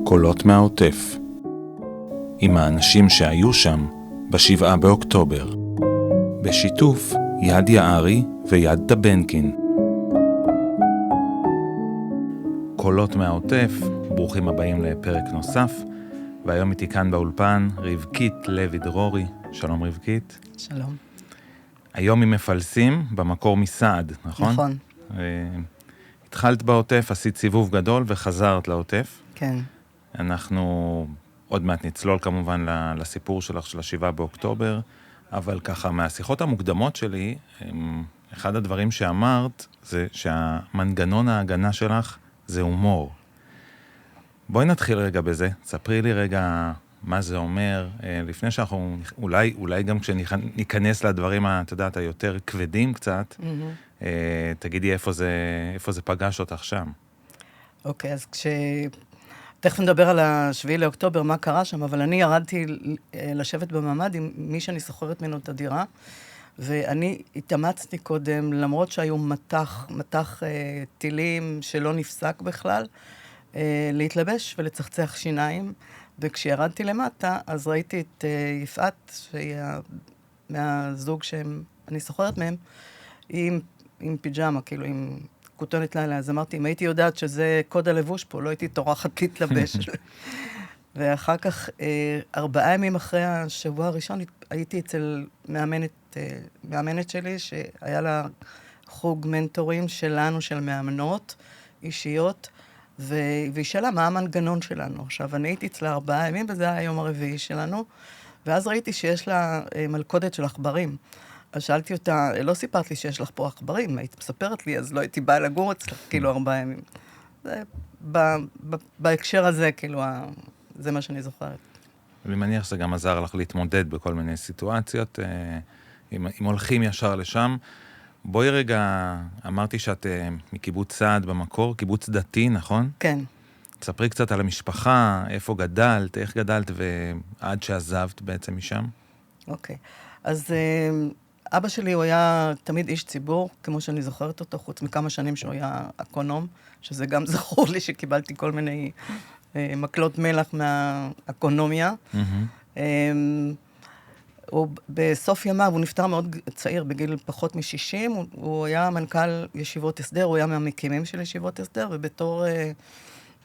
קולות מהעוטף, עם האנשים שהיו שם ב7 באוקטובר, בשיתוף יד יערי ויד טבנקין. קולות מהעוטף, ברוכים הבאים לפרק נוסף, והיום איתי כאן באולפן רבקית לוי דרורי. שלום רבקית. שלום. היום עם מפלסים, במקור מסעד, נכון? נכון. התחלת בעוטף, עשית סיבוב גדול וחזרת לעוטף. כן. אנחנו עוד מעט נצלול כמובן לסיפור שלך של 7 באוקטובר, אבל ככה מהשיחות המוקדמות שלי, אחד הדברים שאמרת זה שהמנגנון ההגנה שלך זה הומור. בואי נתחיל רגע בזה, ספרי לי רגע מה זה אומר, לפני שאנחנו, אולי גם כשניכנס לדברים, את יודעת, היותר כבדים קצת, תגידי איפה זה פגש אותך שם. אוקיי, אז תכף נדבר על 7 לאוקטובר, מה קרה שם, אבל אני ירדתי לשבת במעמד עם מי שאני סוחרת ממנו את הדירה, ואני התאמצתי קודם, למרות שהיו מתח טילים שלא נפסק בכלל, להתלבש ולצחצח שיניים, וכשירדתי למטה, אז ראיתי את יפעת, שהיא מהזוג שאני סוחרת מהם, עם פיג'מה, כאילו עם כותונת לילה. אז אמרתי, אם הייתי יודעת שזה קוד הלבוש פה, לא הייתי טורחת להתלבש. ואחר כך, 4 ימים אחרי השבוע הראשון, הייתי אצל מאמנת שלי, שהיה לה חוג מנטורים שלנו, של מאמנות אישיות, והיא שאלה מה המנגנון שלנו. עכשיו, אני הייתי אצלה 4 ימים, וזה היה היום הרביעי שלנו, ואז ראיתי שיש לה מלכודת של עכברים. אז שאלתי אותה, לא סיפרת לי שיש לך פה עכברים, היית מספרת לי, אז לא הייתי באה לגור אצלך, כאילו 4 ימים. זה, בהקשר הזה, כאילו, זה מה שאני זוכרת. אני מניח שזה גם עזר לך להתמודד בכל מיני סיטואציות, אם הולכים ישר לשם. בואי רגע, אמרתי שאת מקיבוץ סעד במקור, קיבוץ דתי, נכון? כן. תספרי קצת על המשפחה, איפה גדלת, איך גדלת, ועד שעזבת בעצם משם. אוקיי. אז אבא שלי הוא היה תמיד איש ציבור, כמו שאני זוכרת אותו, חוץ מכמה שנים שהוא היה אקונום, שזה גם זכור לי שקיבלתי כל מיני מקלות מלח מהאקונומיה. הוא בסוף ימיו, הוא נפטר מאוד צעיר, בגיל פחות מ-60, הוא היה מנכ"ל ישיבות הסדר, הוא היה מהמקימים של ישיבות הסדר, ובתור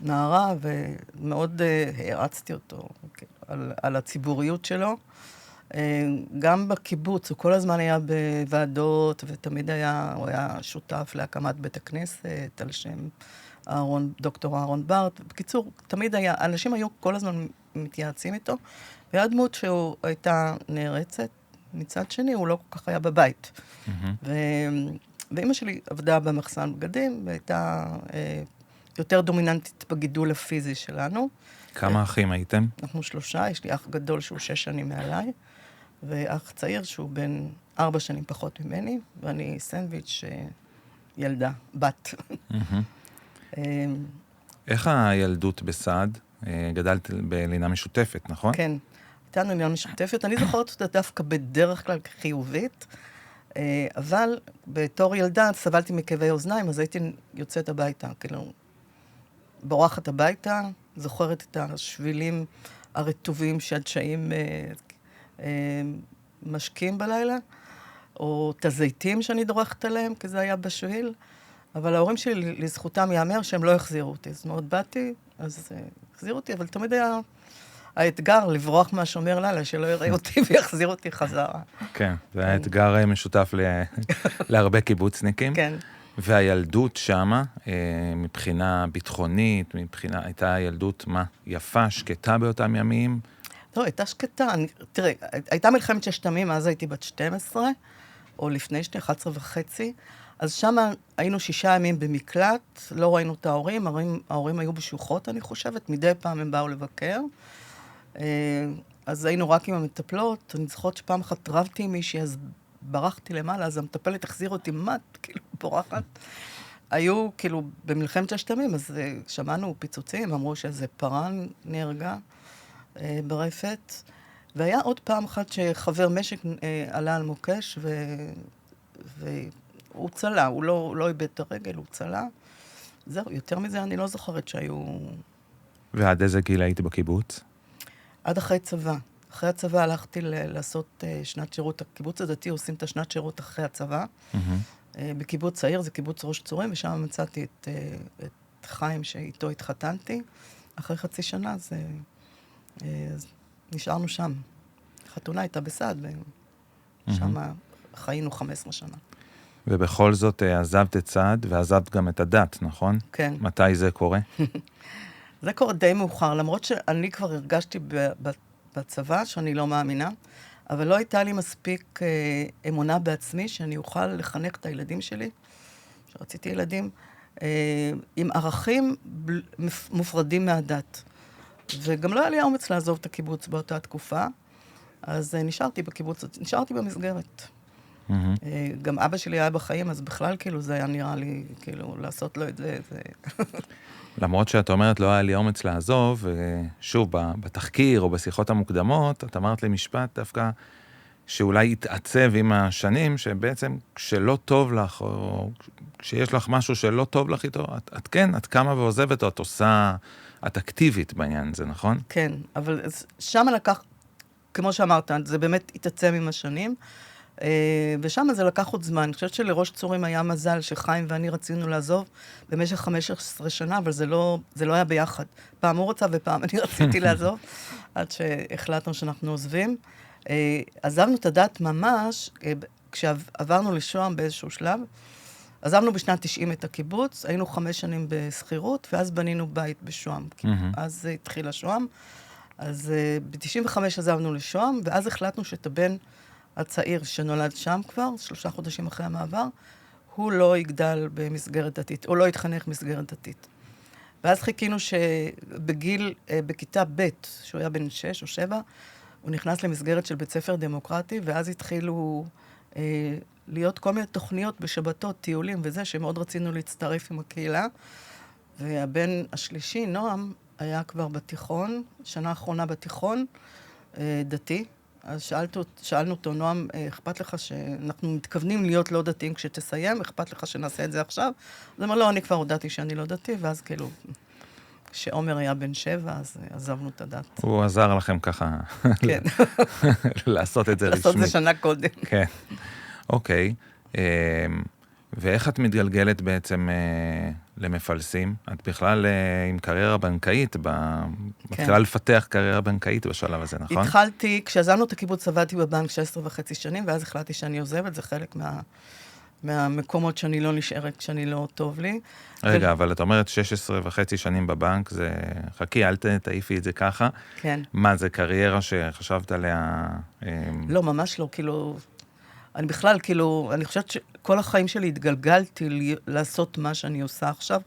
נערה, ומאוד הערצתי אותו על הציבוריות שלו. גם בקיבוץ, הוא כל הזמן היה בוועדות, ותמיד הוא היה שותף להקמת בית הכנסת, על שם דוקטור אהרון ברט. בקיצור, תמיד אנשים היו כל הזמן מתייעצים איתו, והיה דמות שהוא הייתה נערצת, מצד שני הוא לא כל כך היה בבית. ואמא שלי עבדה במחסן בגדים, והייתה יותר דומיננטית בגידול הפיזי שלנו. כמה אחים הייתם? אנחנו 3, יש לי אח גדול שהוא 6 שנים מעליי, ואח צעיר שהוא בן 4 שנים פחות ממני, ואני סנדוויץ' ילדה, בת. איך הילדות בסעד? גדלת בלינה משותפת, נכון? כן, הייתה לנו לינה משותפת. אני זוכרת אותה דווקא בדרך כלל חיובית, אבל בתור ילדה סבלתי מכאבי אוזניים, אז הייתי יוצאת הביתה, כאילו, בורחת הביתה, זוכרת את השבילים הרטובים שהדשאים משקים בלילה, או את הזיתים שאני דורכת עליהם, כי זה היה בשביל, אבל ההורים שלי, לזכותם יאמר שהם לא החזירו אותי. זאת אומרת, באתי, אז החזירו אותי, אבל תמיד היה האתגר לברוח מהשומר לילה, שלא יראה אותי ויחזיר אותי חזרה. כן, זה היה אתגר משותף להרבה קיבוצניקים. כן. והילדות שמה, מבחינה ביטחונית, הייתה ילדות מה? יפה, שקטה באותם ימים? לא, הייתה שקטה. תראה, הייתה מלחמת 6 ימים, אז הייתי בת 12, או לפני 11 וחצי, אז שם היינו 6 ימים במקלט, לא ראינו את ההורים, ההורים היו בשוחות, אני חושבת, מדי פעם הם באו לבקר. אז היינו רק עם המטפלות, אני זוכרת שפעם אחת רבתי עם מישהי, אז ברחתי למעלה, אז המטפלת החזיר אותי כאילו בורחת. היו כאילו במלחמת 6 ימים, אז שמענו פיצוצים, אמרו שזה פרן נהרגה ברפת, והיה עוד פעם אחת שחבר משק עלה על מוקש, והוא צלה, הוא לא איבד את הרגל, הוא צלה. זהו, יותר מזה אני לא זוכרת שהיו ועד איזה גיל היית בקיבוץ? עד אחרי צבא. אחרי הצבא הלכתי לעשות שנת שירות. הקיבוץ הדתי עושים את השנת שירות אחרי הצבא. בקיבוץ צעיר, זה קיבוץ ראש צורים, ושם מצאתי את חיים שאיתו התחתנתי. אחרי חצי שנה, אז נשארנו שם. חתונה הייתה בסעד, ושם חיינו 15 שנה. ובכל זאת עזבת את צעד, ועזבת גם את הדת, נכון? כן. מתי זה קורה? זה קורה די מאוחר, למרות שאני כבר הרגשתי בצבא שאני לא מאמינה, אבל לא הייתה לי מספיק אמונה בעצמי שאני אוכל לחנך את הילדים שלי, שרציתי ילדים, עם ערכים מופרדים מהדת. וגם לא היה לי אומץ לעזוב את הקיבוץ באותה תקופה, אז נשארתי בקיבוץ, נשארתי במסגרת. גם אבא שלי היה בחיים, אז בכלל כאילו זה היה נראה לי, כאילו לעשות לו את זה. למרות שאת אומרת, לא היה לי אומץ לעזוב, שוב, בתחקיר או בשיחות המוקדמות, את אמרת למשפט דווקא, שאולי התעצב עם השנים, שבעצם כשלא טוב לך, או כשיש לך משהו שלא טוב לך איתו, את כן, את קמה ועוזבת, או את עושה, את אקטיבית בעניין, זה נכון? כן, אבל שם לקח, כמו שאמרת, זה באמת התעצם עם השנים, ושם זה לקח עוד זמן. אני חושבת שלראש צורים היה מזל שחיים ואני רצינו לעזוב במשך 15 שנה, אבל זה לא היה ביחד. פעם הוא רצה ופעם אני רציתי לעזוב, עד שהחלטנו שאנחנו עוזבים. עזבנו את הדת ממש, כשעברנו לשוהם באיזשהו שלב, עזבנו בשנת 90 את הקיבוץ, היינו 5 שנים בסחירות, ואז בנינו בית בשוהם. אז התחיל השוהם. אז ב-95 עזבנו לשוהם, ואז החלטנו שאת הבן הצעיר שנולד שם כבר, 3 חודשים אחרי המעבר, הוא לא יגדל במסגרת דתית, או לא יתחנך במסגרת דתית. ואז חיכינו שבגיל, בכיתה ב', שהוא היה בן 6 או 7, הוא נכנס למסגרת של בית ספר דמוקרטי, ואז התחילו להיות כל מיני תוכניות בשבתות, טיולים וזה, שמאוד רצינו להצטרף עם הקהילה. והבן השלישי, נועם, היה כבר בתיכון, שנה האחרונה בתיכון, דתי. אז שאלנו אותו, נועם, אכפת לך שאנחנו מתכוונים להיות לא דתיים כשתסיים, אכפת לך שנעשה את זה עכשיו? אז אמר, לא, אני כבר הודעתי שאני לא דתי, ואז כאילו, כשעומר היה בן 7, אז עזבנו את הדת. הוא עזר לכם ככה, כן. לעשות את זה רשמי. לעשות את זה שנה קודם. כן, אוקיי. ואיך את מתגלגלת בעצם למפלסים? את בכלל עם קריירה בנקאית, מתחילה לפתח קריירה בנקאית בשלב הזה, נכון? התחלתי, כשעזבנו את הקיבוץ, עבדתי בבנק 16.5 שנים, ואז החלטתי שאני עוזבת, זה חלק מהמקומות שאני לא נשארת, כשאני לא טוב לי. רגע, אבל את אומרת 16.5 שנים בבנק, זה... חכי, אל תעיפי את זה ככה. כן. מה, זה קריירה שחשבת עליה... לא, ממש לא, כאילו... אני בכלל, כאילו, אני חושבת שכל החיים שלי התגלגלתי לעשות מה שאני עושה עכשיו,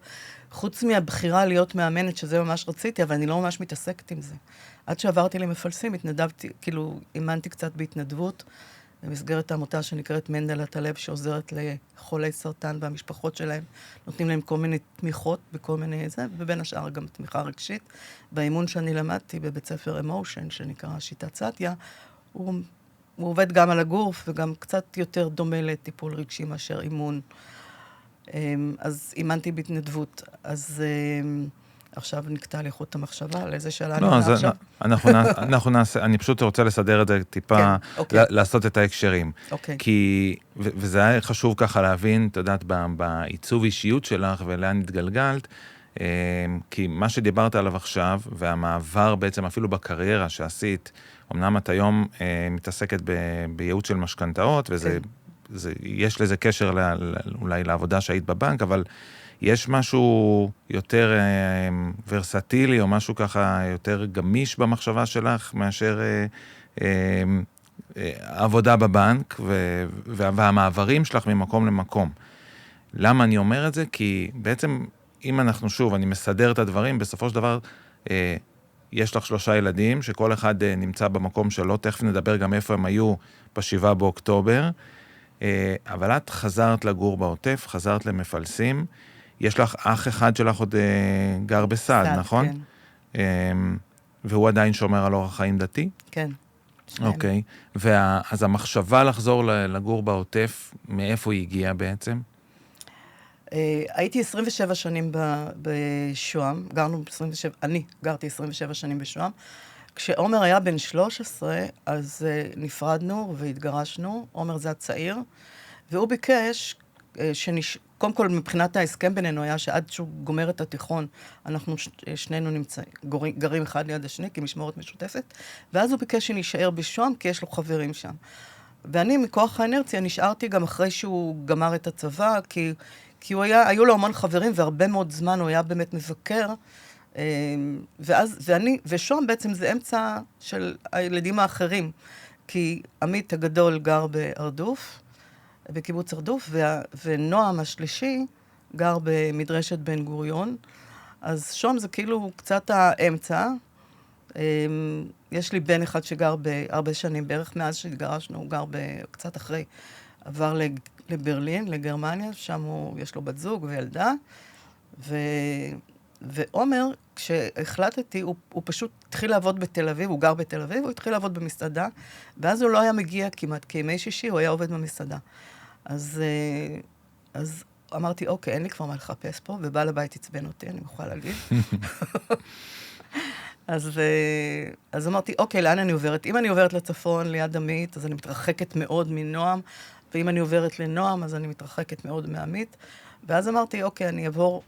חוץ מהבחירה להיות מאמנת, שזה ממש רציתי, אבל אני לא ממש מתעסקת עם זה. עד שעברתי למפלסים, התנדבתי, כאילו, אימנתי קצת בהתנדבות, במסגרת העמותה שנקראת מנדלת הלב, שעוזרת לחולי סרטן והמשפחות שלהם, נותנים להם כל מיני תמיכות בכל מיני זה, ובין השאר גם תמיכה רגשית. באימון שאני למדתי בבית ספר אמושן, שנקרא שיטת סטיה, הוא עובד גם על הגוף, וגם קצת יותר דומה לטיפול רגשי מאשר אימון. אז אימנתי בהתנדבות. אז עכשיו נקטע לי חוט המחשבה, על איזה שאלה לא, אני עכשיו. אנחנו נעשה, אני פשוט רוצה לסדר את זה טיפה, לעשות את ההקשרים. כי, וזה היה חשוב ככה להבין, אתה יודעת, בעיצוב אישיות שלך ולאן התגלגלת, כי מה שדיברת עליו עכשיו, והמעבר בעצם אפילו בקריירה שעשית, אמנם את היום מתעסקת בייעוץ של משכנתאות, ויש לזה קשר אולי לעבודה שהיית בבנק, אבל יש משהו יותר ורסטילי, או משהו ככה יותר גמיש במחשבה שלך, מאשר עבודה בבנק, והמעברים שלך ממקום למקום. למה אני אומר את זה? כי בעצם, אם אנחנו שוב, אני מסדר את הדברים, בסופו של דבר, יש לך 3 ילדים, שכל אחד נמצא במקום שלו, תכף נדבר גם איפה הם היו ב7 באוקטובר, אבל את חזרת לגור בעוטף, חזרת למפלסים, יש לך אח אחד שלך עוד גר בסעד, נכון? כן. והוא עדיין שומר על אורח חיים דתי? כן. אוקיי. אז המחשבה לחזור לגור בעוטף, מאיפה היא הגיעה בעצם? הייתי 27 שנים בשוהם, אני גרתי 27 שנים בשוהם. כשעומר היה בן 13, אז נפרדנו והתגרשנו. עומר זה הצעיר, והוא ביקש קודם כל, מבחינת ההסכם בינינו היה שעד שהוא גומר את התיכון, אנחנו שנינו גרים אחד ליד השני, כמשמורת משותפת, ואז הוא ביקש שנשאר בשוהם, כי יש לו חברים שם. ואני, מכוח האנרציה, נשארתי גם אחרי שהוא גמר את הצבא, כי היו לו המון חברים, והרבה מאוד זמן הוא היה באמת מבקר, ושוהם בעצם זה אמצע של הילדים האחרים, כי עמית הגדול גר בארדוף, בקיבוץ ארדוף, ונועם השלישי גר במדרשת בן גוריון. אז שוהם זה כאילו קצת האמצע. יש לי בן אחד שגר בהרבה שנים, בערך מאז שהתגרשנו, הוא גר קצת אחרי, עבר לברלין, לגרמניה, שם יש לו בת זוג וילדה. ועומר, כשהחלטתי, הוא פשוט התחיל לעבוד בתל אביב, הוא גר בתל אביב, הוא התחיל לעבוד במסעדה, ואז הוא לא היה מגיע כמעט, כי ימי שישי הוא היה עובד במסעדה. אז אמרתי, אוקיי, אין לי כבר מה לחפש פה, ובעל הבית עצבן אותי, אני יכולה להגיד. אז אמרתי, אוקיי, לאן אני עוברת? אם אני עוברת לצפון, ליד עמית, אז אני מתרחקת מאוד מנועם, ואם אני עוברת לנועם, אז אני מתרחקת מאוד מעמית. ואז אמרתי, אוקיי, אני אעבור,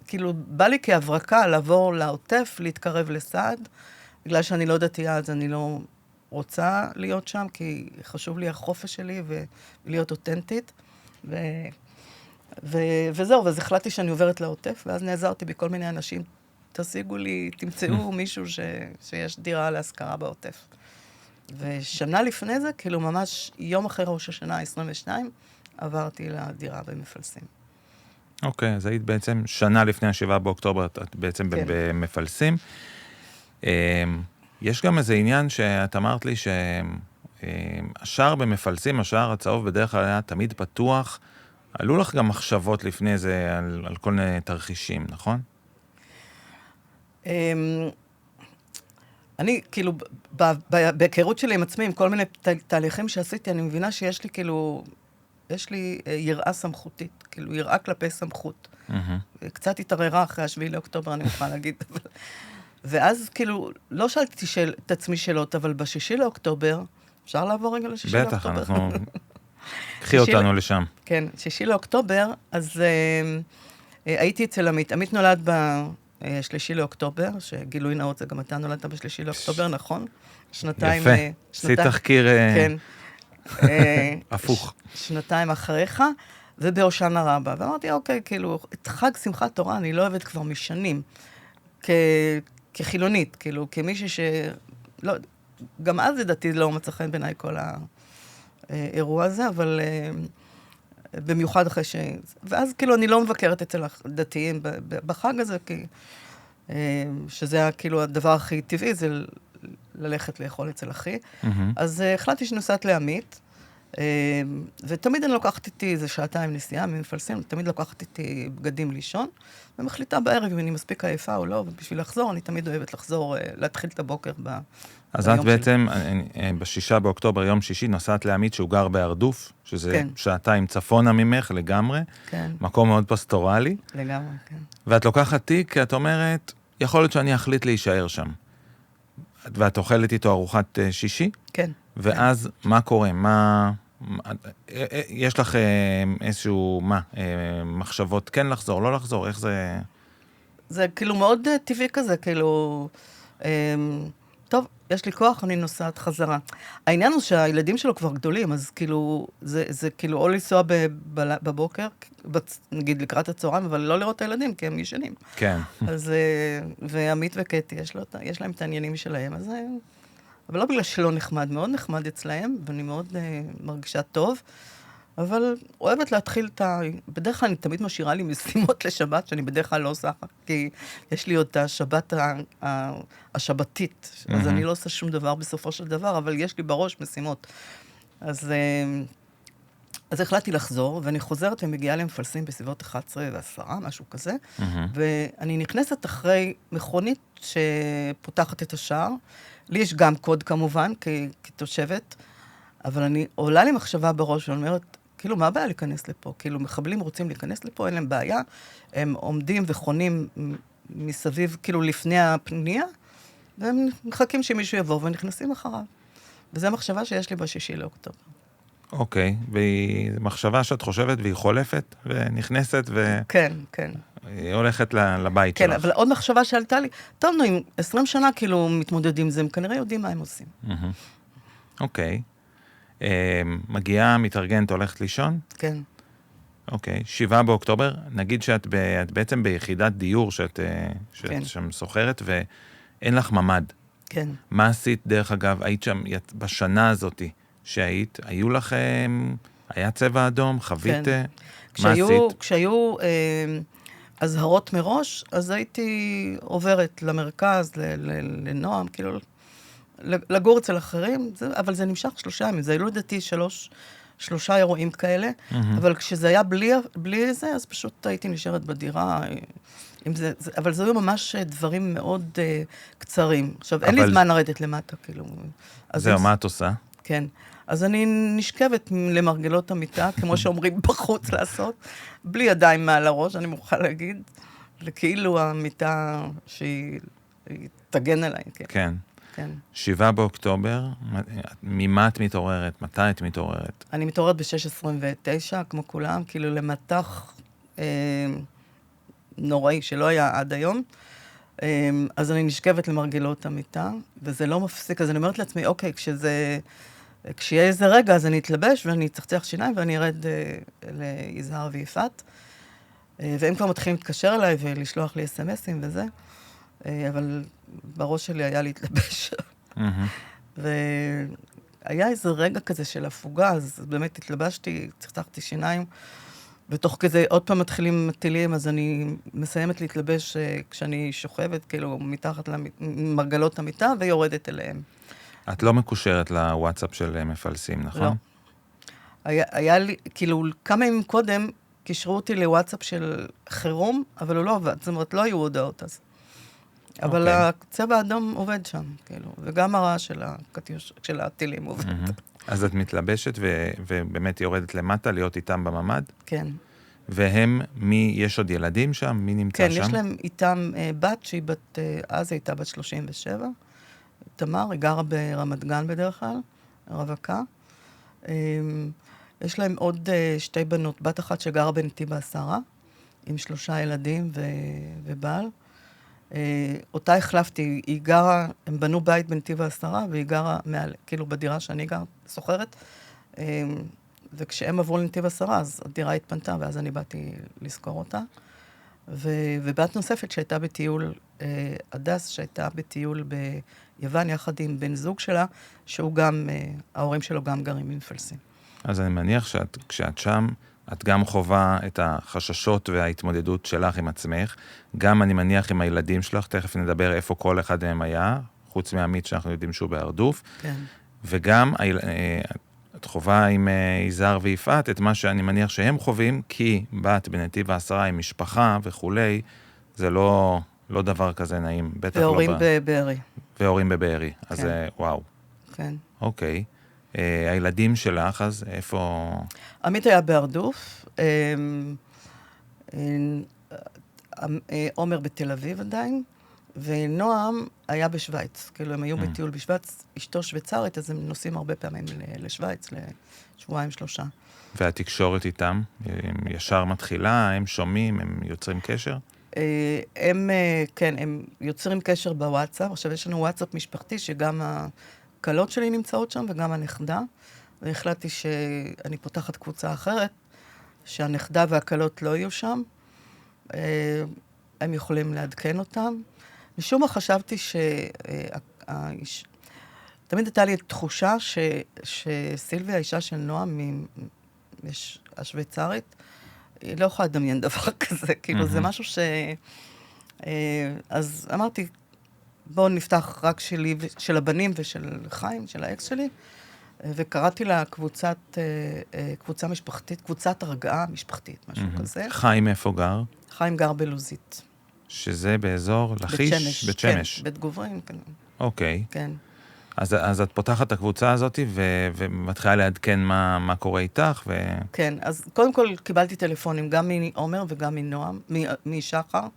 כאילו, בא לי כהברקה לעבור לעוטף, להתקרב לסעד, בגלל שאני לא דתייה, אז אני לא רוצה להיות שם, כי חשוב לי החופש שלי ולהיות אותנטית. וזהו, אז החלטתי שאני עוברת לעוטף, ואז נעזרתי בכל מיני אנשים, תשיגו לי, תמצאו מישהו שיש דירה להשכרה בעוטף. ושנה לפני זה, כאילו ממש יום אחרי ראש השנה, 22, עברתי לדירה במפלסים. אוקיי, אז היית בעצם שנה לפני ה7 באוקטובר, את בעצם במפלסים. יש גם איזה עניין שאת אמרת לי שהשער במפלסים, השער הצהוב בדרך כלל היה תמיד פתוח, עלו לך גם מחשבות לפני זה על כל מיני תרחישים, נכון? אני, כאילו, בהיכרות שלי עם עצמי, עם כל מיני תהליכים שעשיתי, אני מבינה שיש לי, כאילו, יש לי יראה סמכותית, כאילו, יראה כלפי סמכות. קצת התערערה אחרי ה7 לאוקטובר, אני יכולה להגיד. ואז, כאילו, לא שאלתי את עצמי שאלות, אבל ב6 לאוקטובר, אפשר לעבור רגע ל6 לאוקטובר? בטח, אנחנו... קחי אותנו לשם. כן, 6 לאוקטובר, אז הייתי אצל עמית. עמית נולד ב3 לאוקטובר, שגילוי נאות זה גם אתה נולדת ב3 לאוקטובר, נכון? שנתיים... יפה, עשי תחקיר... כן. הפוך. שנתיים אחריך, ובהושענא רבה. ואמרתי, אוקיי, כאילו, את חג שמחת תורה אני לא אוהבת כבר משנים, כחילונית, כאילו, כמישהי ש... לא, גם אז לדעתי לא מצא חן בעיניי כל האירוע הזה, אבל במיוחד אחרי ש... ואז כאילו אני לא מבקרת אצל הדתיים בחג הזה, כי שזה היה כאילו הדבר הכי טבעי, זה ללכת לאכול אצל אחי. אז החלטתי שנוסעת לעמית, ותמיד אני לוקחת איתי איזה שעתיים נסיעה ממפלסים, תמיד לוקחת איתי בגדים לישון, ומחליטה בערב אם אני מספיק עייפה או לא, ובשביל לחזור, אני תמיד אוהבת לחזור, להתחיל את הבוקר ביום שלי. אז את בעצם, ב6 באוקטובר, יום שישי, נוסעת לעמית שהוא גר בארדוף, שזה שעתיים צפונה ממך לגמרי, מקום מאוד פסטורלי. לגמרי, כן. ואת לוקחת תיק, כי את אומרת, יכול להיות שאני אחליט להישאר שם. ואת אוכלת איתו ארוחת שישי? כן. ואז מה קורה? יש לך איזשהו, מחשבות כן לחזור, לא לחזור? איך זה... זה כאילו מאוד טבעי כזה, כאילו... טוב, יש לי כוח, אני נוסעת חזרה. העניין הוא שהילדים שלו כבר גדולים, אז כאילו, זה כאילו או לנסוע בבוקר, נגיד לקראת הצהריים, אבל לא לראות את הילדים, כי הם ישנים. כן. אז, ועמית וקטי, יש להם את העניינים שלהם, אז... אבל לא בגלל שלא נחמד, מאוד נחמד אצלהם, ואני מאוד מרגישה טוב, אבל אוהבת להתחיל בדרך כלל אני תמיד משאירה לי משימות לשבת, שאני בדרך כלל לא עושה, כי יש לי עוד את השבת השבתית, אז אני לא עושה שום דבר בסופו של דבר, אבל יש לי בראש משימות. אז החלטתי לחזור, ואני חוזרת ומגיעה למפלסים בסביבות 11 ו10, משהו כזה, ואני נכנסת אחרי מכונית שפותחת את השער, לי יש גם קוד כמובן, כתושבת, אבל אני עולה לי מחשבה בראש, ואני אומרת, כאילו, מה הבעיה להיכנס לפה? כאילו, מחבלים רוצים להיכנס לפה, אין להם בעיה, הם עומדים וחונים מסביב, כאילו, לפני הפנייה, והם מחכים שמישהו יבוא ונכנסים אחריו. וזו המחשבה שיש לי ב6 לאוקטובר. אוקיי, והיא מחשבה שאת חושבת והיא חולפת ונכנסת כן, כן. והיא הולכת לבית כן, שלך. אבל עוד מחשבה שעלתה לי, טוב, נו, אם 20 שנה כאילו מתמודדים עם זה, הם כנראה יודעים מה הם עושים. אוקיי. מגיעה, מתארגנת, הולכת לישון? כן. אוקיי. 7 באוקטובר, נגיד שאת בעצם ביחידת דיור שאת כן. שם סוחרת ואין לך ממד. כן. מה עשית, דרך אגב, היית שם בשנה הזאת שהיית, היו לך, היה צבע אדום, חווית, כן. מה עשית? כשהיו אזהרות מראש, אז הייתי עוברת למרכז, לנועם, כאילו, לגור אצל אחרים, אבל זה נמשך 3 ימים, זה היו לדעתי 3 אירועים כאלה, אבל כשזה היה בלי זה, אז פשוט הייתי נשארת בדירה, אבל זה היו ממש דברים מאוד קצרים. עכשיו, אין לי זמן לרדת למטה, כאילו. זהו, מה את עושה? כן. אז אני נשכבת למרגלות המיטה, כמו שאומרים בחוץ לעשות, בלי ידיים מעל הראש, אני מוכרחה להגיד, וכאילו המיטה שהיא תגן עליי, כן. כן. כן. 7 באוקטובר, ממה את מתעוררת? מתי את מתעוררת? אני מתעוררת ב6:29, כמו כולם, כאילו למתח נוראי שלא היה עד היום. אז אני נשכבת למרגלות המיטה, וזה לא מפסיק, אז אני אומרת לעצמי, אוקיי, כשיהיה איזה רגע, אז אני אתלבש ואני אצחצח שיניים ואני ארד ליזהר ויפעת. והם כבר מתחילים להתקשר אליי ולשלוח לי אס-אמסים וזה. אבל בראש שלי היה להתלבש. והיה איזה רגע כזה של הפוגה, אז באמת התלבשתי, צחצחתי שיניים, ותוך כזה עוד פעם מתחילים מטילים, אז אני מסיימת להתלבש כשאני שוכבת, כאילו מתחת למרגלות המיטה, ויורדת אליהם. את לא מקושרת לוואטסאפ של מפלסים, נכון? לא. היה לי, כאילו, כמה ימים קודם, קישרו אותי לוואטסאפ של חירום, אבל הוא לא עבד, זאת אומרת, לא היו הודעות אז. אבל הצבע האדום עובד שם, כאילו, וגם הרעש של הטילים עובד. אז את מתלבשת ובאמת יורדת למטה להיות איתם בממד? כן. והם, יש עוד ילדים שם? מי נמצא שם? כן, יש להם איתם בת, שהיא אז הייתה בת 37, תמר, היא גרה ברמת גן בדרך כלל, רווקה. יש להם עוד 2 בנות, בת אחת שגרה בנתיב העשרה, עם 3 ילדים ובעל. אותה החלפתי, היא גרה, הם בנו בית בנתיב העשרה, והיא גרה כאילו בדירה שאני גר, סוחרת. וכשהם עברו לנתיב העשרה, אז הדירה התפנתה, ואז אני באתי לזכור אותה. ובת נוספת שהייתה בטיול, הדס, שהייתה בטיול ביוון, יחד עם בן זוג שלה, שהוא גם, ההורים שלו גם גרים ממפלסים. אז אני מניח שכשאת שם, את גם חובה את החששות וההתמודדות שלך עם עצמך, גם אני מניח עם הילדים שלך, תכף נדבר איפה כל אחד מהם היה, חוץ מהעמית שאנחנו יודעים שהוא בהרדוף, כן. וגם את חובה עם יזהר ויפעת, את מה שאני מניח שהם חווים, כי בת בנתיב העשרה עם משפחה וכולי, זה לא דבר כזה נעים, בטח לא... והורים בבארי. והורים בבארי, אז כן. וואו. כן. אוקיי. הילדים שלך, אז איפה... עמית היה בהרדוף, עומר בתל אביב עדיין, ונועם היה בשוויץ. כאילו, הם היו בטיול בשוויץ, אשתו שוויצרית, אז הם נוסעים הרבה פעמים לשוויץ, לשבועיים 3. והתקשורת איתם, ישר מתחילה, הם שומעים, הם יוצרים קשר? כן, הם יוצרים קשר בוואטסאפ. עכשיו, יש לנו וואטסאפ משפחתי, שגם הקלות שלי נמצאות שם, וגם הנכדה. והחלטתי שאני פותחת קבוצה אחרת, שהנכדה והקלות לא יהיו שם. הם יכולים לעדכן אותם. משום מה חשבתי תמיד הייתה לי תחושה שסילביה, האישה של נועם, השוויצרית, היא לא יכולה לדמיין דבר כזה. כאילו, זה משהו אז אמרתי, בואו נפתח רק של הבנים ושל חיים, של האקס שלי, וקראתי לה קבוצה משפחתית, קבוצת הרגעה משפחתית, משהו כזה. חיים איפה גר? חיים גר בלוזית. שזה באזור לכיש? בית שמש. בית שמש. כן, בית גוברין. כן. אוקיי. כן. אז את פותחת את הקבוצה הזאת, ומתחילה לעדכן מה קורה איתך, כן, אז קודם כל קיבלתי טלפונים, גם מעומר וגם מנועם, משחר.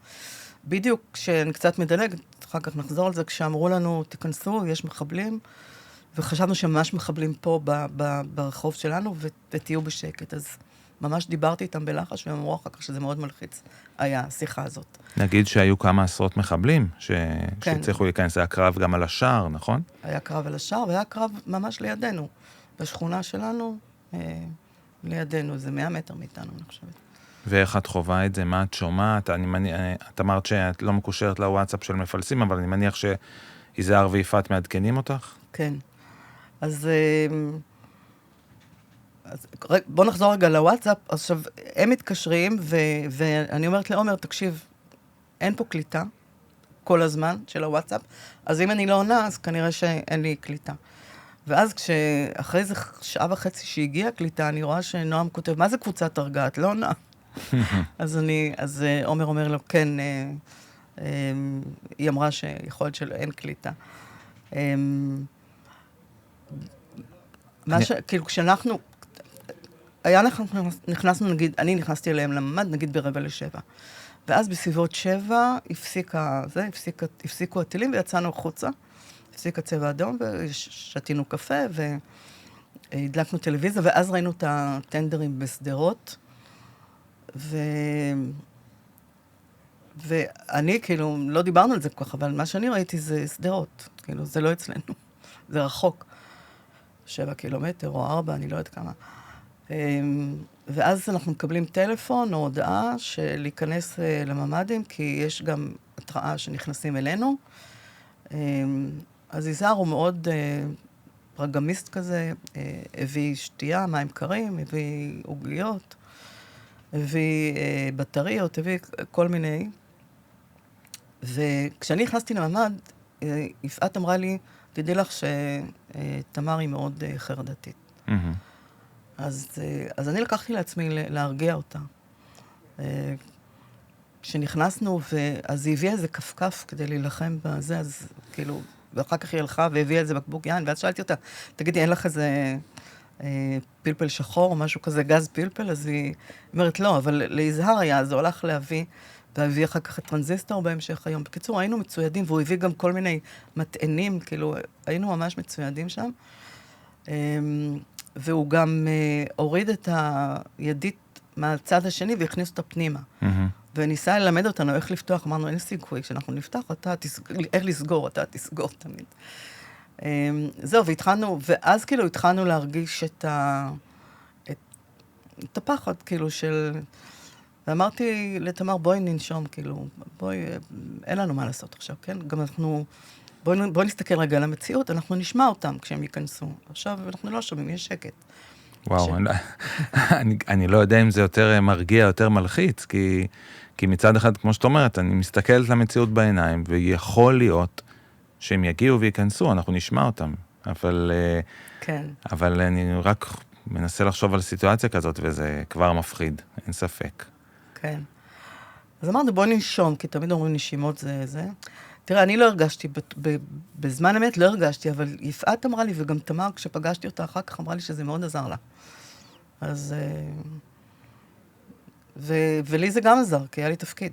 בדיוק כשאני קצת מדלגת, אחר כך נחזור על זה, כשאמרו לנו, תיכנסו, יש מחבלים, וחשבנו שממש מחבלים פה ברחוב שלנו, ותהיו בשקט. אז ממש דיברתי איתם בלחש, והם אמרו אחר כך שזה מאוד מלחיץ, היה השיחה הזאת. נגיד שהיו כמה עשרות מחבלים, שצריכו להיכנס, היה קרב גם על השער, נכון? היה קרב על השער, והיה קרב ממש לידינו. בשכונה שלנו, לידינו, זה 100 מטר מאיתנו, אני חושבת. ואיך את חובה את זה? מה את שומעת? את אמרת שאת לא מקושרת לוואטסאפ של מפלסים, אבל אני מניח שיזהר ויפעת מעדכנים אותך? כן. אז בוא נחזור רגע לוואטסאפ. עכשיו, הם מתקשרים, ואני אומרת לעומר, תקשיב, אין פה קליטה כל הזמן של הוואטסאפ, אז אם אני לא עונה, אז כנראה שאין לי קליטה. ואז אחרי איזה שעה וחצי שהגיעה קליטה, אני רואה שנועם כותב, מה זה קבוצת הרגעת? לא עונה. אז עומר אומר לו, כן, היא אמרה שיכול להיות שאין קליטה. כאילו, כשאנחנו, נכנסנו, נגיד, אני נכנסתי אליהם לממד, נגיד ב6:45. ואז בסביבות 7 הפסיקו הטילים ויצאנו החוצה. הפסיק הצבע אדום ושתינו קפה והדלקנו טלוויזיה, ואז ראינו את הטנדרים בסדרות. ואני כאילו, לא דיברנו על זה כל כך, אבל מה שאני ראיתי זה סדרות. כאילו, זה לא אצלנו. זה רחוק. 7 קילומטר או 4, אני לא יודעת כמה. ואז אנחנו מקבלים טלפון או הודעה של להיכנס לממדים, כי יש גם התראה שנכנסים אלינו. אז יזהר הוא מאוד פרגמיסט כזה, הביא שתייה, מים קרים, הביא עוגיות, הביא בטריות, הביא כל מיני. וכשאני נכנסתי לממד, יפעת אמרה לי, תדעי לך שתמר היא מאוד חרדתית. אז אני לקחתי לעצמי להרגיע אותה. כשנכנסנו, אז היא הביאה איזה כפכף כדי להילחם בזה, אז כאילו, ואחר כך היא הלכה והביאה איזה בקבוק יין, ואז שאלתי אותה, תגידי, אין לך איזה פלפל שחור או משהו כזה, גז פלפל? אז היא אומרת, לא, אבל ליזהר היה, אז הוא הלך להביא, והביא אחר כך את טרנזיסטור בהמשך היום. בקיצור, היינו מצוידים, והוא הביא גם כל מיני מטענים, כאילו, היינו ממש מצוידים שם. והוא גם הוריד את הידית מהצד השני והכניס אותה פנימה. וניסה ללמד אותנו איך לפתוח, אמרנו, אין סיכוי, כשאנחנו נפתח, איך לסגור, אתה תסגור תמיד. זהו, ואז כאילו התחלנו להרגיש את הפחד, כאילו, ואמרתי לתמר, בואי ננשום, כאילו, אין לנו מה לעשות עכשיו, כן? גם בואי נסתכל רגע על המציאות, אנחנו נשמע אותם כשהם ייכנסו. עכשיו אנחנו לא שומעים, יש שקט. וואו, אני לא יודע אם זה יותר מרגיע, יותר מלחיץ, כי מצד אחד, כמו שאת אומרת, אני מסתכלת למציאות בעיניים, ויכול להיות שהם יגיעו וייכנסו, אנחנו נשמע אותם. אבל אני רק מנסה לחשוב על סיטואציה כזאת, וזה כבר מפחיד, אין ספק. כן. אז אמרנו, בואי ננשום, כי תמיד אומרים נשימות זה. תראה, אני לא הרגשתי, בזמן אמת לא הרגשתי, אבל יפעת אמרה לי, וגם תמר, כשפגשתי אותה אחר כך, אמרה לי שזה מאוד עזר לה. אז ולי זה גם עזר, כי היה לי תפקיד.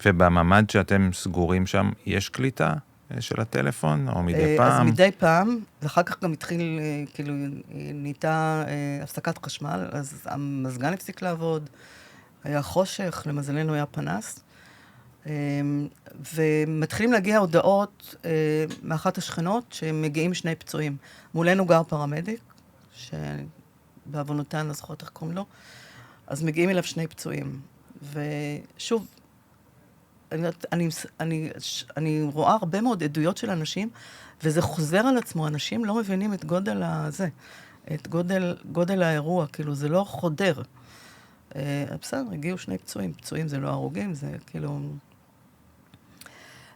ובממד שאתם סגורים שם, יש קליטה של הטלפון, או מדי פעם? אז מדי פעם, ואחר כך גם התחיל, כאילו, נהייתה הפסקת חשמל, אז המזגן הפסיק לעבוד, היה חושך, למזלנו היה פנס, ומתחילים להגיע הודעות מאחת השכנות, שמגיעים 2 פצועים. מולנו גר פרמדיק, שבעוונותיי לא זוכרת איך קוראים לו, אז מגיעים אליו 2 פצועים. ושוב, אני רואה הרבה מאוד עדויות של אנשים, וזה חוזר על עצמו, אנשים לא מבינים את גודל הזה, את גודל האירוע, כאילו זה לא חודר. בסדר, הגיעו 2 פצועים, פצועים זה לא הרוגים, זה כאילו...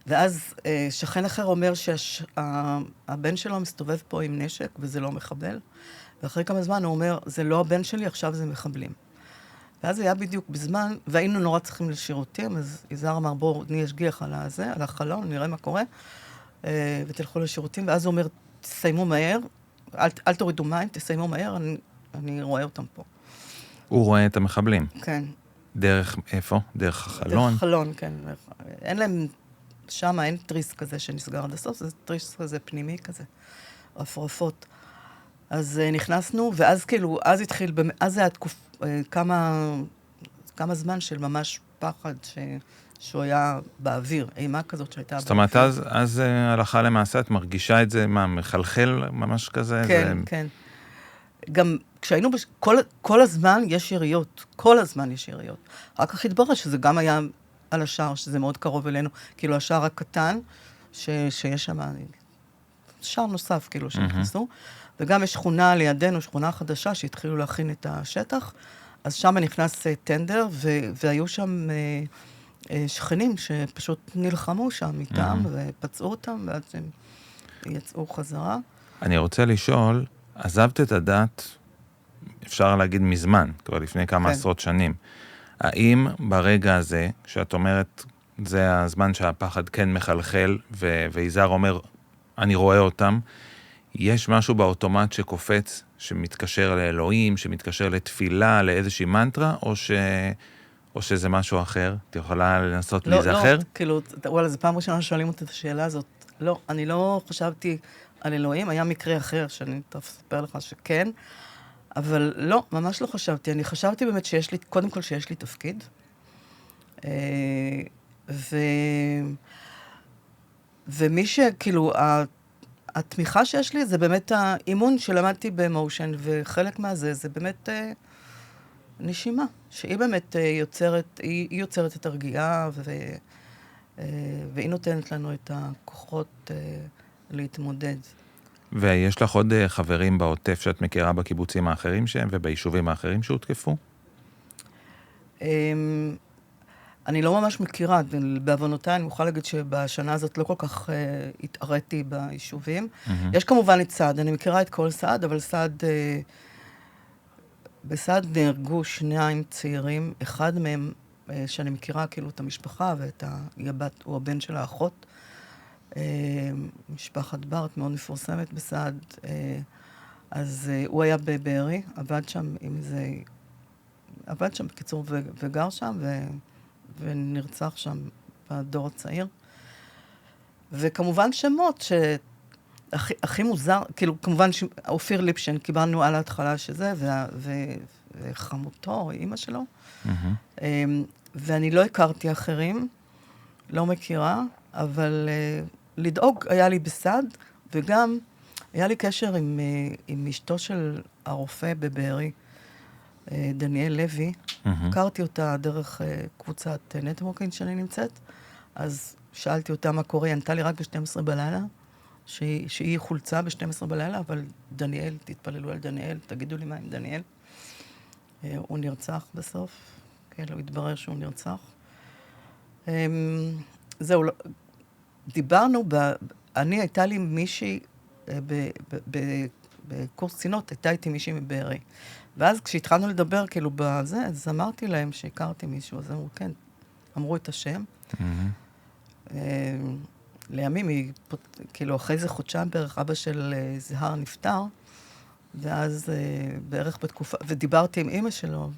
ואז שכן אחר אומר שהבן שלו מסתובב פה עם נשק, וזה לא מחבל, ואחרי כמה זמן הוא אומר, זה לא הבן שלי, עכשיו זה מחבלים. ואז היה בדיוק בזמן, והיינו נורא צריכים לשירותים, אז יזהר אמר, בואו נשגיח על החלון, נראה מה קורה, ותלכו לשירותים, ואז הוא אומר, תסיימו מהר, אל תורידו מים, תסיימו מהר, אני רואה אותם פה. הוא רואה את המחבלים. כן. דרך איפה? דרך החלון? דרך חלון, כן. אין להם, שם אין תריס כזה שנסגר עד הסוף, זה תריס כזה פנימי כזה, רפרפות. אז נכנסנו, ואז כאילו, אז זה היה כמה זמן של ממש פחד שהוא היה באוויר, אימה כזאת שהייתה זאת אומרת, אז הלכה למעשה, את מרגישה את זה, מה, מחלחל ממש כזה? כן, כן. גם כשהיינו, כל הזמן יש יריות, כל הזמן יש יריות. רק כך התברר שזה גם היה על השער, שזה מאוד קרוב אלינו, כאילו השער הקטן, שיש שם שער נוסף, כאילו, שנכנסו, וגם יש שכונה לידינו, שכונה חדשה, שהתחילו להכין את השטח, אז שם נכנס טנדר, והיו שם שכנים שפשוט נלחמו שם איתם, ופצעו אותם, ואז הם יצאו חזרה. אני רוצה לשאול, עזבת את הדת, אפשר להגיד מזמן, כבר לפני כמה עשרות שנים. האם ברגע הזה, שאת אומרת, זה הזמן שהפחד כן מחלחל, ויזהר אומר, אני רואה אותם, יש משהו באוטומט שקופץ, שמתקשר לאלוהים, שמתקשר לתפילה, לאיזושהי מנטרה, או שזה משהו אחר? את יכולה לנסות להיזכר? לא, כאילו, וואלה, זו פעם ראשונה שואלים אותי את השאלה הזאת. לא, אני לא חשבתי על אלוהים, היה מקרה אחר שאני אספר לך שכן, אבל לא, ממש לא חשבתי. אני חשבתי באמת קודם כל שיש לי תפקיד, ומי שכאילו, התמיכה שיש לי זה באמת האימון שלמדתי במושן, וחלק מהזה זה באמת נשימה, שהיא באמת יוצרת את הרגיעה, והיא נותנת לנו את הכוחות להתמודד. ויש לך עוד חברים בעוטף שאת מכירה בקיבוצים האחרים שהם, וביישובים האחרים שהותקפו? אני לא ממש מכירה, בעוונותיי אני מוכרחה להגיד שבשנה הזאת לא כל כך התערתי ביישובים. יש כמובן את סעד, אני מכירה את כל סעד, אבל בסעד נהרגו 2 צעירים, אחד מהם שאני מכירה כאילו את המשפחה ואת הבת, הוא הבן של האחות, משפחת בארט, מאוד מפורסמת בסעד, אז הוא היה בבארי, עבד שם בקיצור וגר שם, ונרצח שם בדור הצעיר. וכמובן שמות הכי מוזר, כאילו כמובן אופיר ליפשן, קיבלנו על ההתחלה שזה, וחמותו, אמא שלו. ואני לא הכרתי אחרים, לא מכירה, אבל לדאוג היה לי בסד, וגם היה לי קשר עם אשתו של הרופא בבארי, דניאל לוי. הכרתי אותה דרך קבוצת נטוורקינג שאני נמצאת, אז שאלתי אותה מה קורה, היא ענתה לי רק ב-12 בלילה, שהיא חולצה ב-12 בלילה, אבל דניאל, תתפללו על דניאל, תגידו לי מה עם דניאל. הוא נרצח בסוף, כן, הוא התברר שהוא נרצח. זהו, דיברנו, הייתה לי מישהי בקורס קצינות, הייתה איתי מישהי מבארי. ואז כשהתחלנו לדבר כאילו בזה, אז אמרתי להם שהכרתי מישהו, אז אמרו, כן, אמרו את השם. לימים, כאילו אחרי זה חודשיים בערך, אבא של זהר נפטר, ואז בערך בתקופה, ודיברתי עם אמא שלו,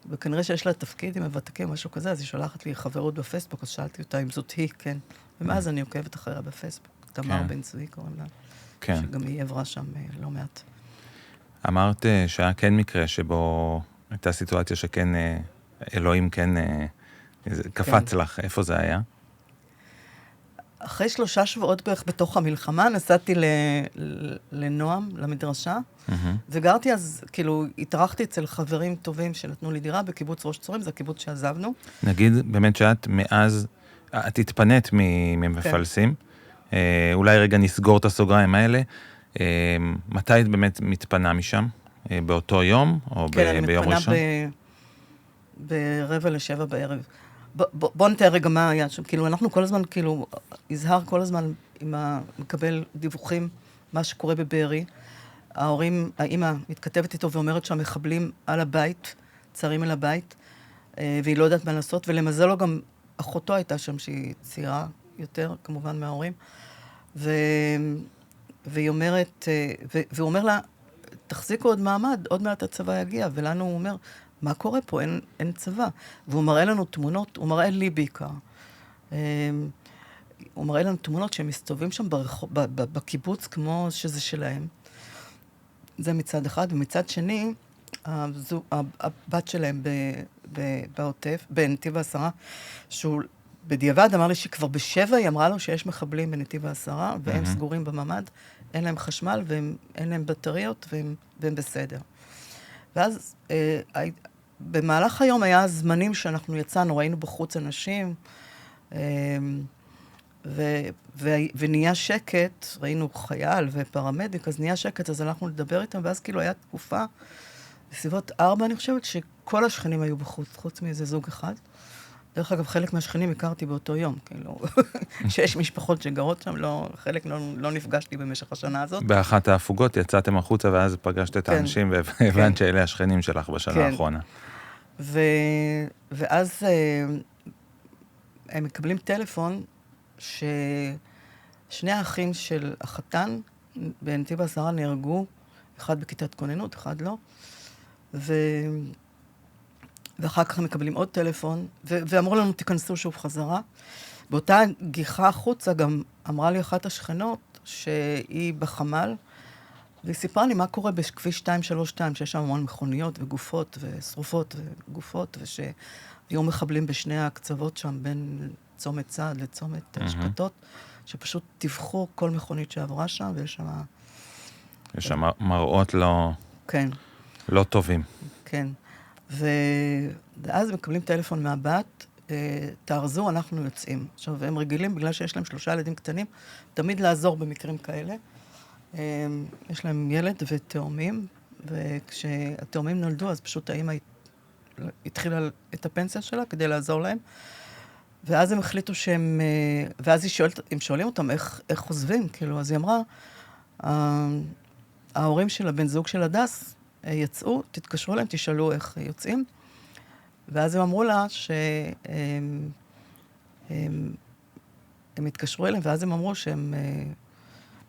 וכנראה שיש לה תפקיד עם הוותיקים, משהו כזה, אז היא שולחת לי חברות בפייסבוק, אז שאלתי אותה אם זאת היא, כן. ומאז אני עוקבת אחריה בפייסבוק. תמר בן צבי קוראים לה. כן. שגם היא עברה שם לא מעט. אמרת שהיה כן מקרה שבו הייתה סיטואציה שכן, אלוהים כן קפץ לך. איפה זה היה? אחרי 3 שבועות בערך בתוך המלחמה, נסעתי לנועם, למדרשה, וגרתי אז, כאילו, התארחתי אצל חברים טובים שנתנו לי דירה בקיבוץ ראש צורים, זה הקיבוץ שעזבנו. נגיד, באמת שאת מאז, את התפנית ממפלסים, אולי רגע נסגור את הסוגריים האלה, מתי את באמת מתפנה משם? באותו יום או ביום ראשון? כן, אני מתפנה ב6:45 בערב. בוא נתאר רגע מה היה שם. כאילו, אנחנו כל הזמן, כאילו, יזהר כל הזמן מקבל דיווחים, מה שקורה בבארי. האמא מתכתבת איתו ואומרת שהמחבלים על הבית, צרים אל הבית, והיא לא יודעת מה לעשות, ולמזלו גם אחותו הייתה שם, שהיא צעירה יותר, כמובן, מההורים. והיא אומרת, והוא אומר לה, תחזיקו עוד מעמד, עוד מעט הצבא יגיע, ולנו הוא אומר, מה קורה פה? אין צבא. והוא מראה לנו תמונות, הוא מראה לי בעיקר. הוא מראה לנו תמונות שהם מסתובבים שם בקיבוץ כמו שזה שלהם. זה מצד אחד, ומצד שני, הבת שלהם בעוטף, בנתיב העשרה, שהוא בדיעבד אמר לי שכבר ב7 היא אמרה לו שיש מחבלים בנתיב העשרה, והם סגורים בממ"ד, אין להם חשמל, ואין להם בטריות, והם בסדר. ואז במהלך היום היה זמנים שאנחנו יצאנו, ראינו בחוץ אנשים, ונהיה שקט, ראינו חייל ופרמדיק, אז נהיה שקט, אז הלכנו לדבר איתם, ואז כאילו היה תקופה, בסביבות 4, אני חושבת שכל השכנים היו בחוץ, חוץ מאיזה זוג אחד. דרך אגב, חלק מהשכנים הכרתי באותו יום, כאילו, שיש משפחות שגרות שם, חלק לא נפגשתי במשך השנה הזאת. באחת ההפוגות יצאתם החוצה, ואז פגשת את האנשים, והבנת שאלה השכנים שלך בשנה האחרונה. ואז הם מקבלים טלפון, ששני האחים של החתן בנתיב העשרה נהרגו, אחד בכיתת כוננות, אחד לא, ואחר כך הם מקבלים עוד טלפון, ואמרו לנו, תיכנסו שוב חזרה. באותה גיחה החוצה גם אמרה לי אחת השכנות, שהיא בחמ"ל, והיא סיפרה לי מה קורה בכביש 232, שיש שם המון מכוניות וגופות ושרופות וגופות, ושהיו מחבלים בשני הקצוות שם, בין צומת צעד לצומת שקטות, שפשוט טיווחו כל מכונית שעברה שם, ויש שם... יש שם מראות לא טובים. כן. ואז מקבלים טלפון מהבת, תארזו, אנחנו יוצאים. עכשיו, הם רגילים, בגלל שיש להם 3 ילדים קטנים, תמיד לעזור במקרים כאלה. יש להם ילד ותאומים, וכשהתאומים נולדו, אז פשוט האמא התחילה את הפנסיה שלה כדי לעזור להם. ואז הם החליטו שהם... ואז הם שואלים אותם איך עוזבים, כאילו, אז היא אמרה, ההורים של הבן זוג של הדס יצאו, תתקשרו להם, תשאלו איך יוצאים. ואז הם אמרו לה שהם התקשרו אליהם, ואז הם אמרו שהם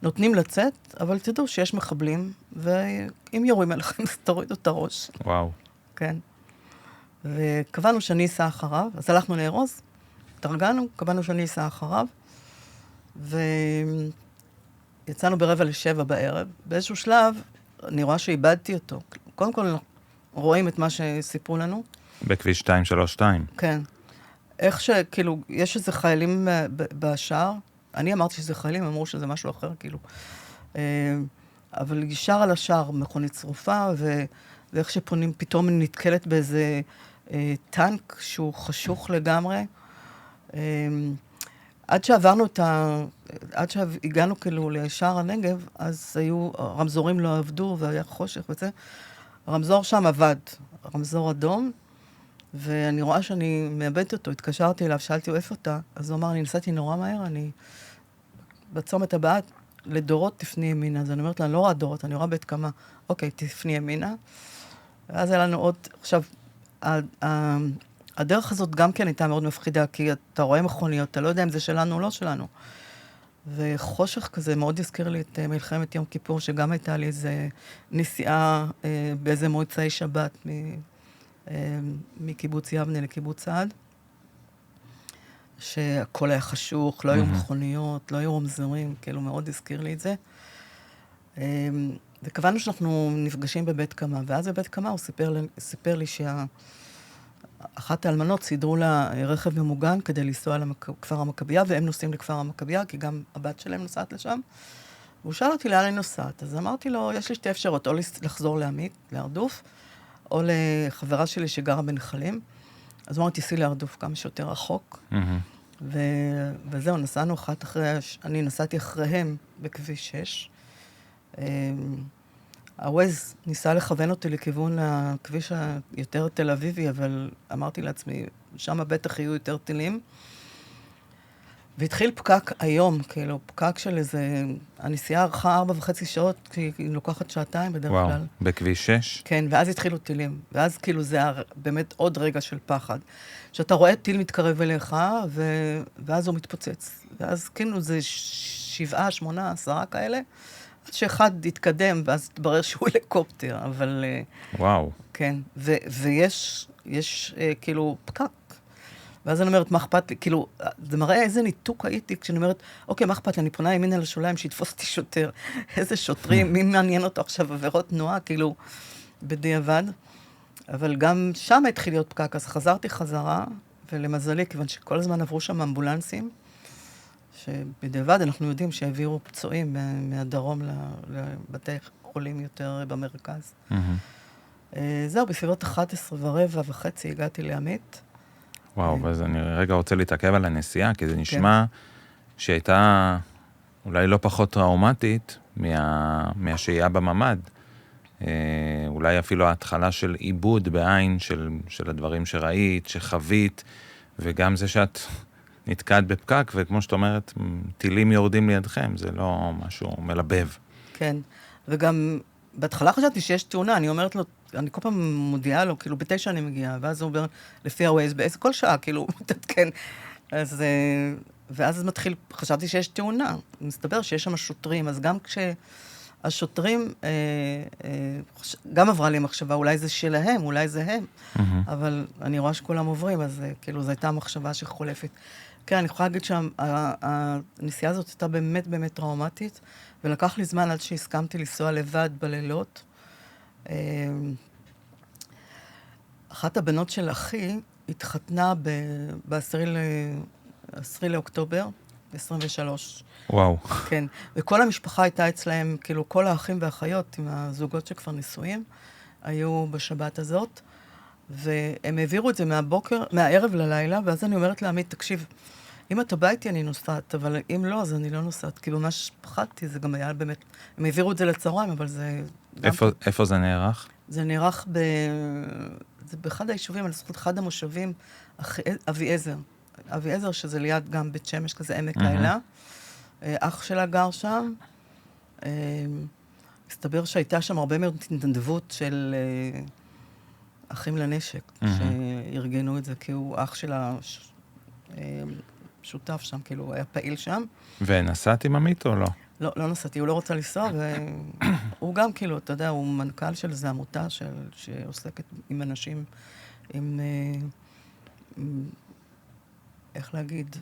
נותנים לצאת, אבל תדעו שיש מחבלים, ואם יורים אליכם, אז תורידו את הראש. וואו. כן. וקבענו שאני אסע אחריו, אז הלכנו לארוז, תרגענו, קבענו שאני אסע אחריו, ויצאנו 6:45 בערב. באיזשהו שלב, אני רואה שאיבדתי אותו. קודם כל, רואים את מה שסיפרו לנו. בכביש 232. כן. איך שכאילו, יש איזה חיילים בשער, אני אמרתי שזה חיילים, אמרו שזה משהו אחר, כאילו. אבל ישר על השער, מכונית שרופה, ואיך שפונים, פתאום נתקלת באיזה טנק שהוא חשוך לגמרי. עד שהגענו כאילו לשער הנגב, אז הרמזורים לא עבדו, והיה חושך וזה. הרמזור שם עבד, רמזור אדום, ואני רואה שאני מאבדת אותו, התקשרתי אליו, שאלתי לו איפה אתה, אז הוא אמר, אני נסעתי נורא מהר, אני בצומת הבאה, לדורות תפני ימינה. אז אני אומרת לה, אני לא רואה דורות, אני רואה בית כמה. אוקיי, תפני ימינה. ואז היה לנו עוד, עכשיו, הדרך הזאת גם כן הייתה מאוד מפחידה, כי אתה רואה מכוניות, אתה לא יודע אם זה שלנו או לא שלנו. וחושך כזה מאוד הזכיר לי את מלחמת יום כיפור, שגם הייתה לי איזה נסיעה באיזה מועצאי שבת מקיבוץ יבנה לקיבוץ סעד, שהכל היה חשוך, לא היו מכוניות, לא היו רמזורים, כאילו מאוד הזכיר לי את זה. וקבענו שאנחנו נפגשים בבית קמה, ואז בבית קמה הוא סיפר לי אחת האלמנות סידרו לה רכב ממוגן כדי לנסוע לכפר המכבייה, והם נוסעים לכפר המכבייה, כי גם הבת שלהם נוסעת לשם. והוא שאל אותי לאן אני נוסעת. אז אמרתי לו, יש לי 2 אפשרות, או לחזור לעמית, להרדוף, או לחברה שלי שגרה בנחלים. אז אמרתי, תיסעי להרדוף כמה שיותר רחוק. וזהו, נסענו אחת אני נסעתי אחריהם בכביש 6. הווייז ניסה לכוון אותי לכיוון הכביש היותר תל אביבי, אבל אמרתי לעצמי, שם בטח יהיו יותר טילים. והתחיל פקק היום, כאילו, פקק של איזה... הנסיעה ארכה 4.5 שעות, כי היא לוקחת 2 בדרך כלל. וואו, בכביש 6? כן, ואז התחילו טילים. ואז כאילו זה באמת עוד רגע של פחד. שאתה רואה טיל מתקרב אליך, ואז הוא מתפוצץ. ואז כאילו זה 7, 8, 10 כאלה. שאחד יתקדם, ואז תברר שהוא הליקופטר, אבל וואו. כן. ויש כאילו פקק. ואז אני אומרת, מה אכפת לי? כאילו, זה מראה איזה ניתוק הייתי, כשאני אומרת, אוקיי, מה אכפת לי? אני פונה ימינה לשוליים, שיתפוס אותי שוטר. איזה שוטרים, מי מעניין אותו עכשיו עבירות תנועה, כאילו, בדיעבד. אבל גם שם התחיל להיות פקק, אז חזרתי חזרה, ולמזלי, כיוון שכל הזמן עברו שם אמבולנסים, שבדיעבד אנחנו יודעים שהעבירו פצועים מהדרום לבתי חולים יותר במרכז. זהו, בסביבות 11:15 הגעתי לעמית. וואו, אז אני רגע רוצה להתעכב על הנסיעה, כי זה נשמע שהייתה אולי לא פחות טראומטית מהשהייה בממ"ד. אולי אפילו ההתחלה של עיבוד בעין של הדברים שראית, שחווית, וגם זה שאת נתקעת בפקק, וכמו שאת אומרת, טילים יורדים לידכם, זה לא משהו מלבב. כן, וגם בהתחלה חשבתי שיש תאונה, אני אומרת לו, אני כל פעם מודיעה לו, כאילו ב9 אני מגיעה, ואז הוא אומר, לפי הווייז, כל שעה, כאילו, מתעדכן. אז, ואז מתחיל, חשבתי שיש תאונה, מסתבר שיש שם שוטרים, אז גם כשהשוטרים, גם עברה לי מחשבה, אולי זה שלהם, אולי זה הם, אבל אני רואה שכולם עוברים, אז כאילו, זו הייתה מחשבה שחולפת. כן, אני יכולה להגיד שהנסיעה הזאת הייתה באמת באמת טראומטית, ולקח לי זמן עד שהסכמתי לנסוע לבד בלילות. אחת הבנות של אחי התחתנה ב-10 לאוקטובר, 23. וואו. כן, וכל המשפחה הייתה אצלהם, כאילו כל האחים והאחיות עם הזוגות שכבר נישואים, היו בשבת הזאת, והם העבירו את זה מהערב ללילה, ואז אני אומרת לעמית, תקשיב, אם אתה בא איתי אני נוסעת, אבל אם לא, אז אני לא נוסעת, כי ממש פחדתי, זה גם היה באמת, הם העבירו את זה לצהריים, אבל זה... איפה זה נערך? זה נערך זה באחד היישובים, על זכות אחד המושבים, אביעזר. אביעזר, שזה ליד גם בית שמש, כזה עמק האלה. אח שלה גר שם. הסתבר שהייתה שם הרבה מאוד התנדבות של אחים לנשק, שארגנו את זה, כי הוא אח שלה שותף שם, כאילו, היה פעיל שם. ונסעת עם עמית או לא? לא, לא נסעתי, הוא לא רוצה לנסוע, והוא גם כאילו, אתה יודע, הוא מנכ"ל של איזו עמותה שעוסקת עם אנשים, עם איך להגיד,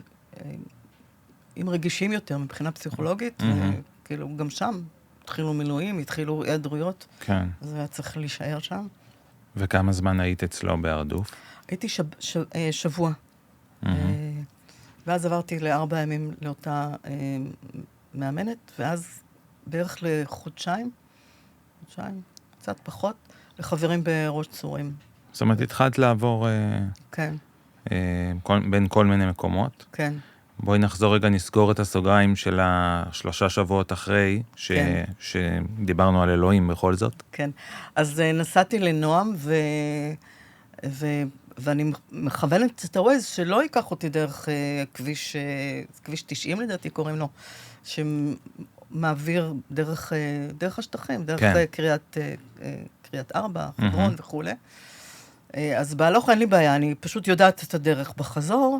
עם רגישים יותר מבחינה פסיכולוגית, וכאילו גם שם התחילו מילואים, התחילו היעדרויות, כן. אז היה צריך להישאר שם. וכמה זמן היית אצלו בהרדוף? הייתי שבוע. ואז עברתי ל4 ימים לאותה מאמנת, ואז בערך לחודשיים, קצת פחות, לחברים בראש צורים. זאת אומרת, התחלת לעבור כן. בין כל מיני מקומות. כן. בואי נחזור רגע, נסגור את הסוגריים של 3 שבועות אחרי, שדיברנו על אלוהים בכל זאת. כן. אז נסעתי לנועם, ואני מכוונת את הווייז שלא ייקח אותי דרך כביש 90 לדעתי קוראים לו, שמעביר דרך השטחים, דרך קריית ארבע, חברון וכו'. אז בהלוך אין לי בעיה, אני פשוט יודעת את הדרך בחזור,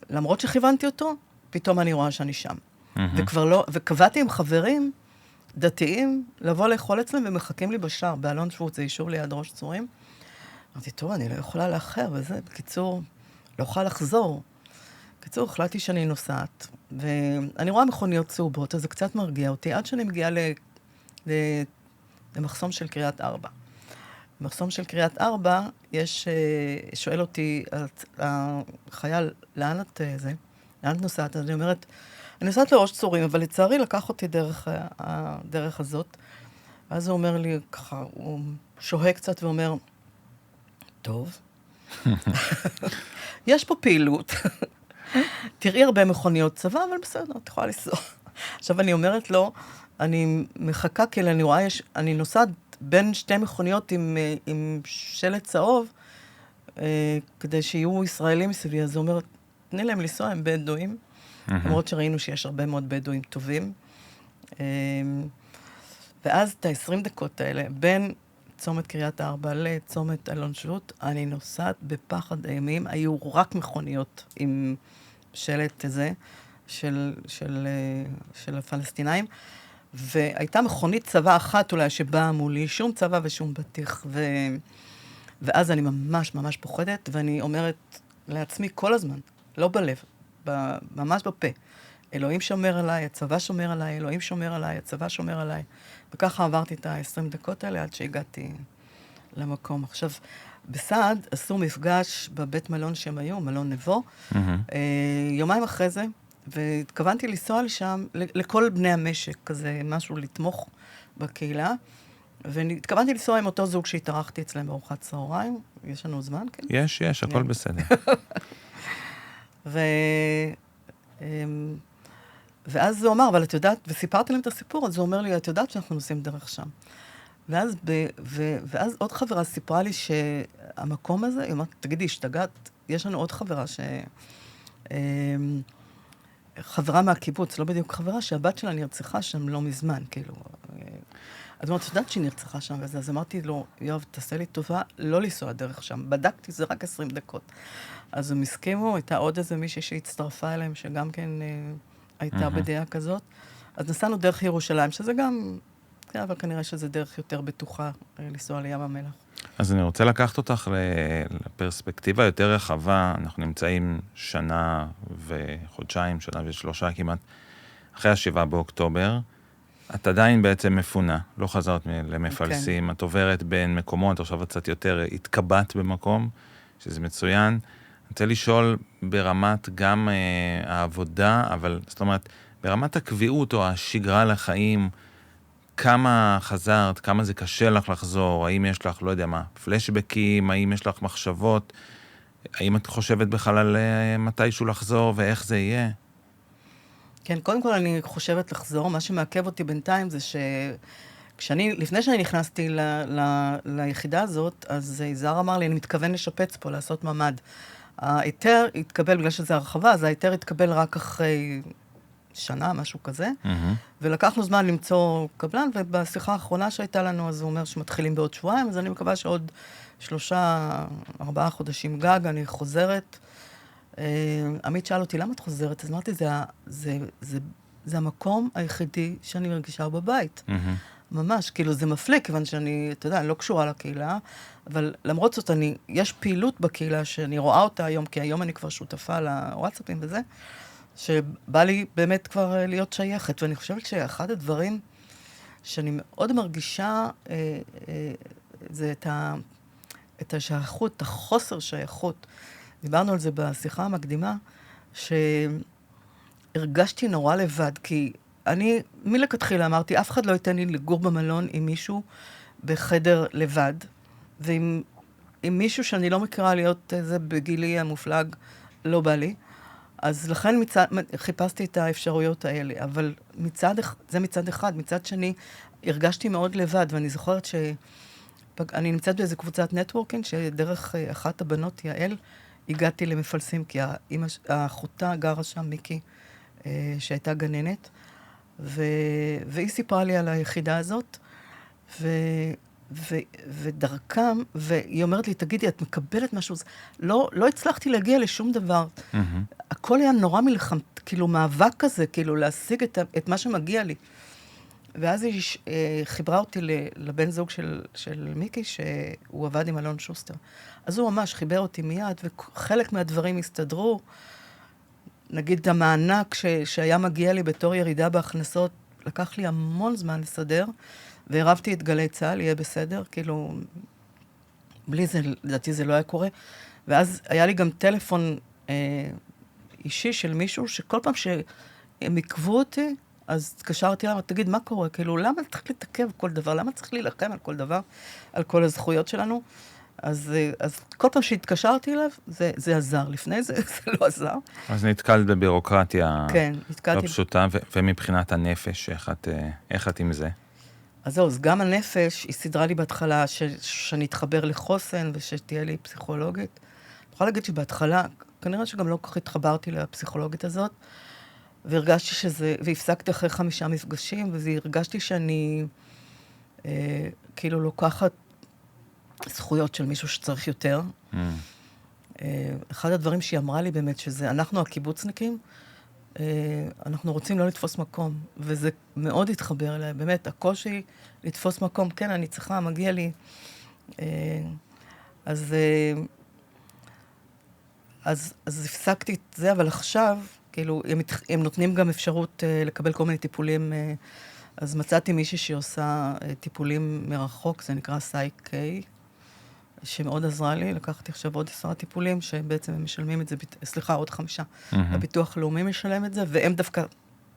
למרות שכיוונתי אותו, פתאום אני רואה שאני שם. וכבר לא, וקבעתי עם חברים דתיים לבוא לאכול אצלם ומחכים לי בשער, באלון שבות, זה יישוב ליד ראש צורים. אמרתי, טוב, אני לא יכולה לאחר, וזה, בקיצור, לא יכולה לחזור. בקיצור, החלטתי שאני נוסעת, ואני רואה מכוניות צהובות, אז זה קצת מרגיע אותי, עד שאני מגיעה למחסום של קריית ארבע. במחסום של קריית ארבע, שואל אותי החייל, לאן את נוסעת? אז אני אומרת, אני נוסעת לראש צורים, אבל לצערי לקח אותי דרך הזאת. ואז הוא אומר לי, ככה, הוא שוהה קצת ואומר, טוב, יש פה פעילות. תראי הרבה מכוניות צבא, אבל בסדר, את יכולה לנסוע. עכשיו אני אומרת לו, אני מחכה, כי אני רואה, אני נוסעת בין 2 מכוניות עם שלט צהוב, כדי שיהיו ישראלים מסביבי. אז הוא אומר, תני להם לנסוע, הם בדואים, למרות שראינו שיש הרבה מאוד בדואים טובים. ואז את ה-20 דקות האלה, בין צומת קריית ארבע לצומת אלון שבות, אני נוסעת בפחד אימים, היו רק מכוניות עם שלט הזה, של הפלסטינאים, והייתה מכונית צבא אחת אולי שבאה מולי, שום צבא ושום בטיח, ואז אני ממש ממש פוחדת, ואני אומרת לעצמי כל הזמן, לא בלב, ממש בפה, אלוהים שומר עליי, הצבא שומר עליי, אלוהים שומר עליי, הצבא שומר עליי, וככה עברתי את ה-20 דקות האלה עד שהגעתי למקום. עכשיו, בסעד עשו מפגש בבית מלון שהם היו, מלון נבו, יומיים אחרי זה, והתכוונתי לנסוע לשם, לכל בני המשק, כזה משהו לתמוך בקהילה, והתכוונתי לנסוע עם אותו זוג שהתארחתי אצלם בארוחת צהריים, יש לנו זמן, כן? יש, הכל בסדר. ואז הוא אמר, אבל את יודעת, וסיפרתי להם את הסיפור, אז הוא אומר לי, את יודעת שאנחנו נוסעים דרך שם. ואז עוד חברה סיפרה לי שהמקום הזה, היא אמרת, תגידי, השתגעת, יש לנו עוד חברה חברה מהקיבוץ, לא בדיוק חברה, שהבת שלה נרצחה שם לא מזמן, כאילו. אז אמרתי, יודעת שהיא נרצחה שם וזה, אז אמרתי לו, יואב, תעשה לי טובה, לא לנסוע דרך שם. בדקתי, זה רק 20 דקות. אז הם הסכימו, הייתה עוד איזה מישהי שהצטרפה אליהם, שגם כן הייתה בדעה כזאת. אז נסענו דרך ירושלים, שזה גם, כן, אבל כנראה שזה דרך יותר בטוחה לנסוע לים המלח. אז אני רוצה לקחת אותך לפרספקטיבה יותר רחבה. אנחנו נמצאים שנה וחודשיים, שנה ושלושה כמעט, אחרי 7 באוקטובר. את עדיין בעצם מפונה, לא חזרת למפלסים, את עוברת בין מקומות, עכשיו את קצת יותר התקבעת במקום, שזה מצוין. אני רוצה לשאול ברמת גם העבודה, אבל זאת אומרת, ברמת הקביעות או השגרה לחיים, כמה חזרת, כמה זה קשה לך לחזור, האם יש לך, לא יודע מה, פלשבקים, האם יש לך מחשבות, האם את חושבת בכלל על מתישהו לחזור ואיך זה יהיה? כן, קודם כל אני חושבת לחזור, מה שמעכב אותי בינתיים זה לפני שאני נכנסתי ליחידה הזאת, אז יזהר אמר לי, אני מתכוון לשפץ פה, לעשות ממד. ההיתר התקבל, בגלל שזה הרחבה, אז ההיתר התקבל רק אחרי שנה, משהו כזה, ולקחנו זמן למצוא קבלן, ובשיחה האחרונה שהייתה לנו, אז הוא אומר שמתחילים בעוד שבועיים, אז אני מקווה שעוד 3-4 חודשים גג, אני חוזרת. עמית שאל אותי, למה את חוזרת? אז אמרתי, זה המקום היחידי שאני מרגישה בבית. ממש, כאילו זה מפליא, כיוון שאני, אתה יודע, אני לא קשורה לקהילה, אבל למרות זאת, יש פעילות בקהילה שאני רואה אותה היום, כי היום אני כבר שותפה לוואטסאפים וזה, שבא לי באמת כבר להיות שייכת, ואני חושבת שאחד הדברים שאני מאוד מרגישה, זה את השייכות, את החוסר שייכות. דיברנו על זה בשיחה המקדימה, שהרגשתי נורא לבד, כי אני מלכתחילה אמרתי, אף אחד לא ייתן לי לגור במלון עם מישהו בחדר לבד, ועם מישהו שאני לא מכירה להיות איזה בגילי המופלג, לא בא לי. אז לכן חיפשתי את האפשרויות האלה, אבל זה מצד אחד, מצד שני, הרגשתי מאוד לבד, ואני זוכרת שאני נמצאת באיזו קבוצת נטוורקינג, שדרך אחת הבנות, יעל, הגעתי למפלסים, כי האחותה גרה שם, מיקי, שהייתה גננת, והיא סיפרה לי על היחידה הזאת, ודרכם, והיא אומרת לי, תגידי, את מקבלת משהו? לא הצלחתי להגיע לשום דבר. הכל היה נורא כאילו מאבק כזה, כאילו להשיג את מה שמגיע לי. ואז היא חיברה אותי לבן זוג של מיקי, שהוא עבד עם אלון שוסטר. אז הוא ממש חיבר אותי מיד, וחלק מהדברים הסתדרו. נגיד, המענק שהיה מגיע לי בתור ירידה בהכנסות, לקח לי המון זמן לסדר, והרבתי את גלי צהל, יהיה בסדר, כאילו, בלי זה, לדעתי זה לא היה קורה. ואז היה לי גם טלפון אישי של מישהו, שכל פעם שהם עקבו אותי, אז התקשרתי אליו, תגיד, מה קורה? כאילו, למה צריך להתעכב כל דבר? למה צריך להילחם על כל דבר? על כל הזכויות שלנו? אז כל פעם שהתקשרתי אליו, זה עזר. לפני זה, זה לא עזר. אז נתקלת בבירוקרטיה כן, לא פשוטה, ומבחינת הנפש, איך את עם זה? אז זהו, אז גם הנפש, היא סדרה לי בהתחלה שאני אתחבר לחוסן, ושתהיה לי פסיכולוגית. אני יכולה להגיד שבהתחלה, כנראה שגם לא כל כך התחברתי לפסיכולוגית הזאת, והרגשתי והפסקתי אחרי 5 מפגשים, והרגשתי שאני כאילו לוקחת זכויות של מישהו שצריך יותר. אחד הדברים שהיא אמרה לי באמת, שזה אנחנו הקיבוצניקים, אנחנו רוצים לא לתפוס מקום, וזה מאוד התחבר אליי, באמת, הקושי לתפוס מקום, כן, אני צריכה, מגיע לי. אז הפסקתי את זה, אבל עכשיו, כאילו, הם נותנים גם אפשרות לקבל כל מיני טיפולים, אז מצאתי מישהי שעושה טיפולים מרחוק, זה נקרא סייק-קיי, שמאוד עזרה לי, לקחתי עכשיו עוד 10 טיפולים, שבעצם הם משלמים את זה, עוד 5. הביטוח הלאומי משלם את זה, והם דווקא,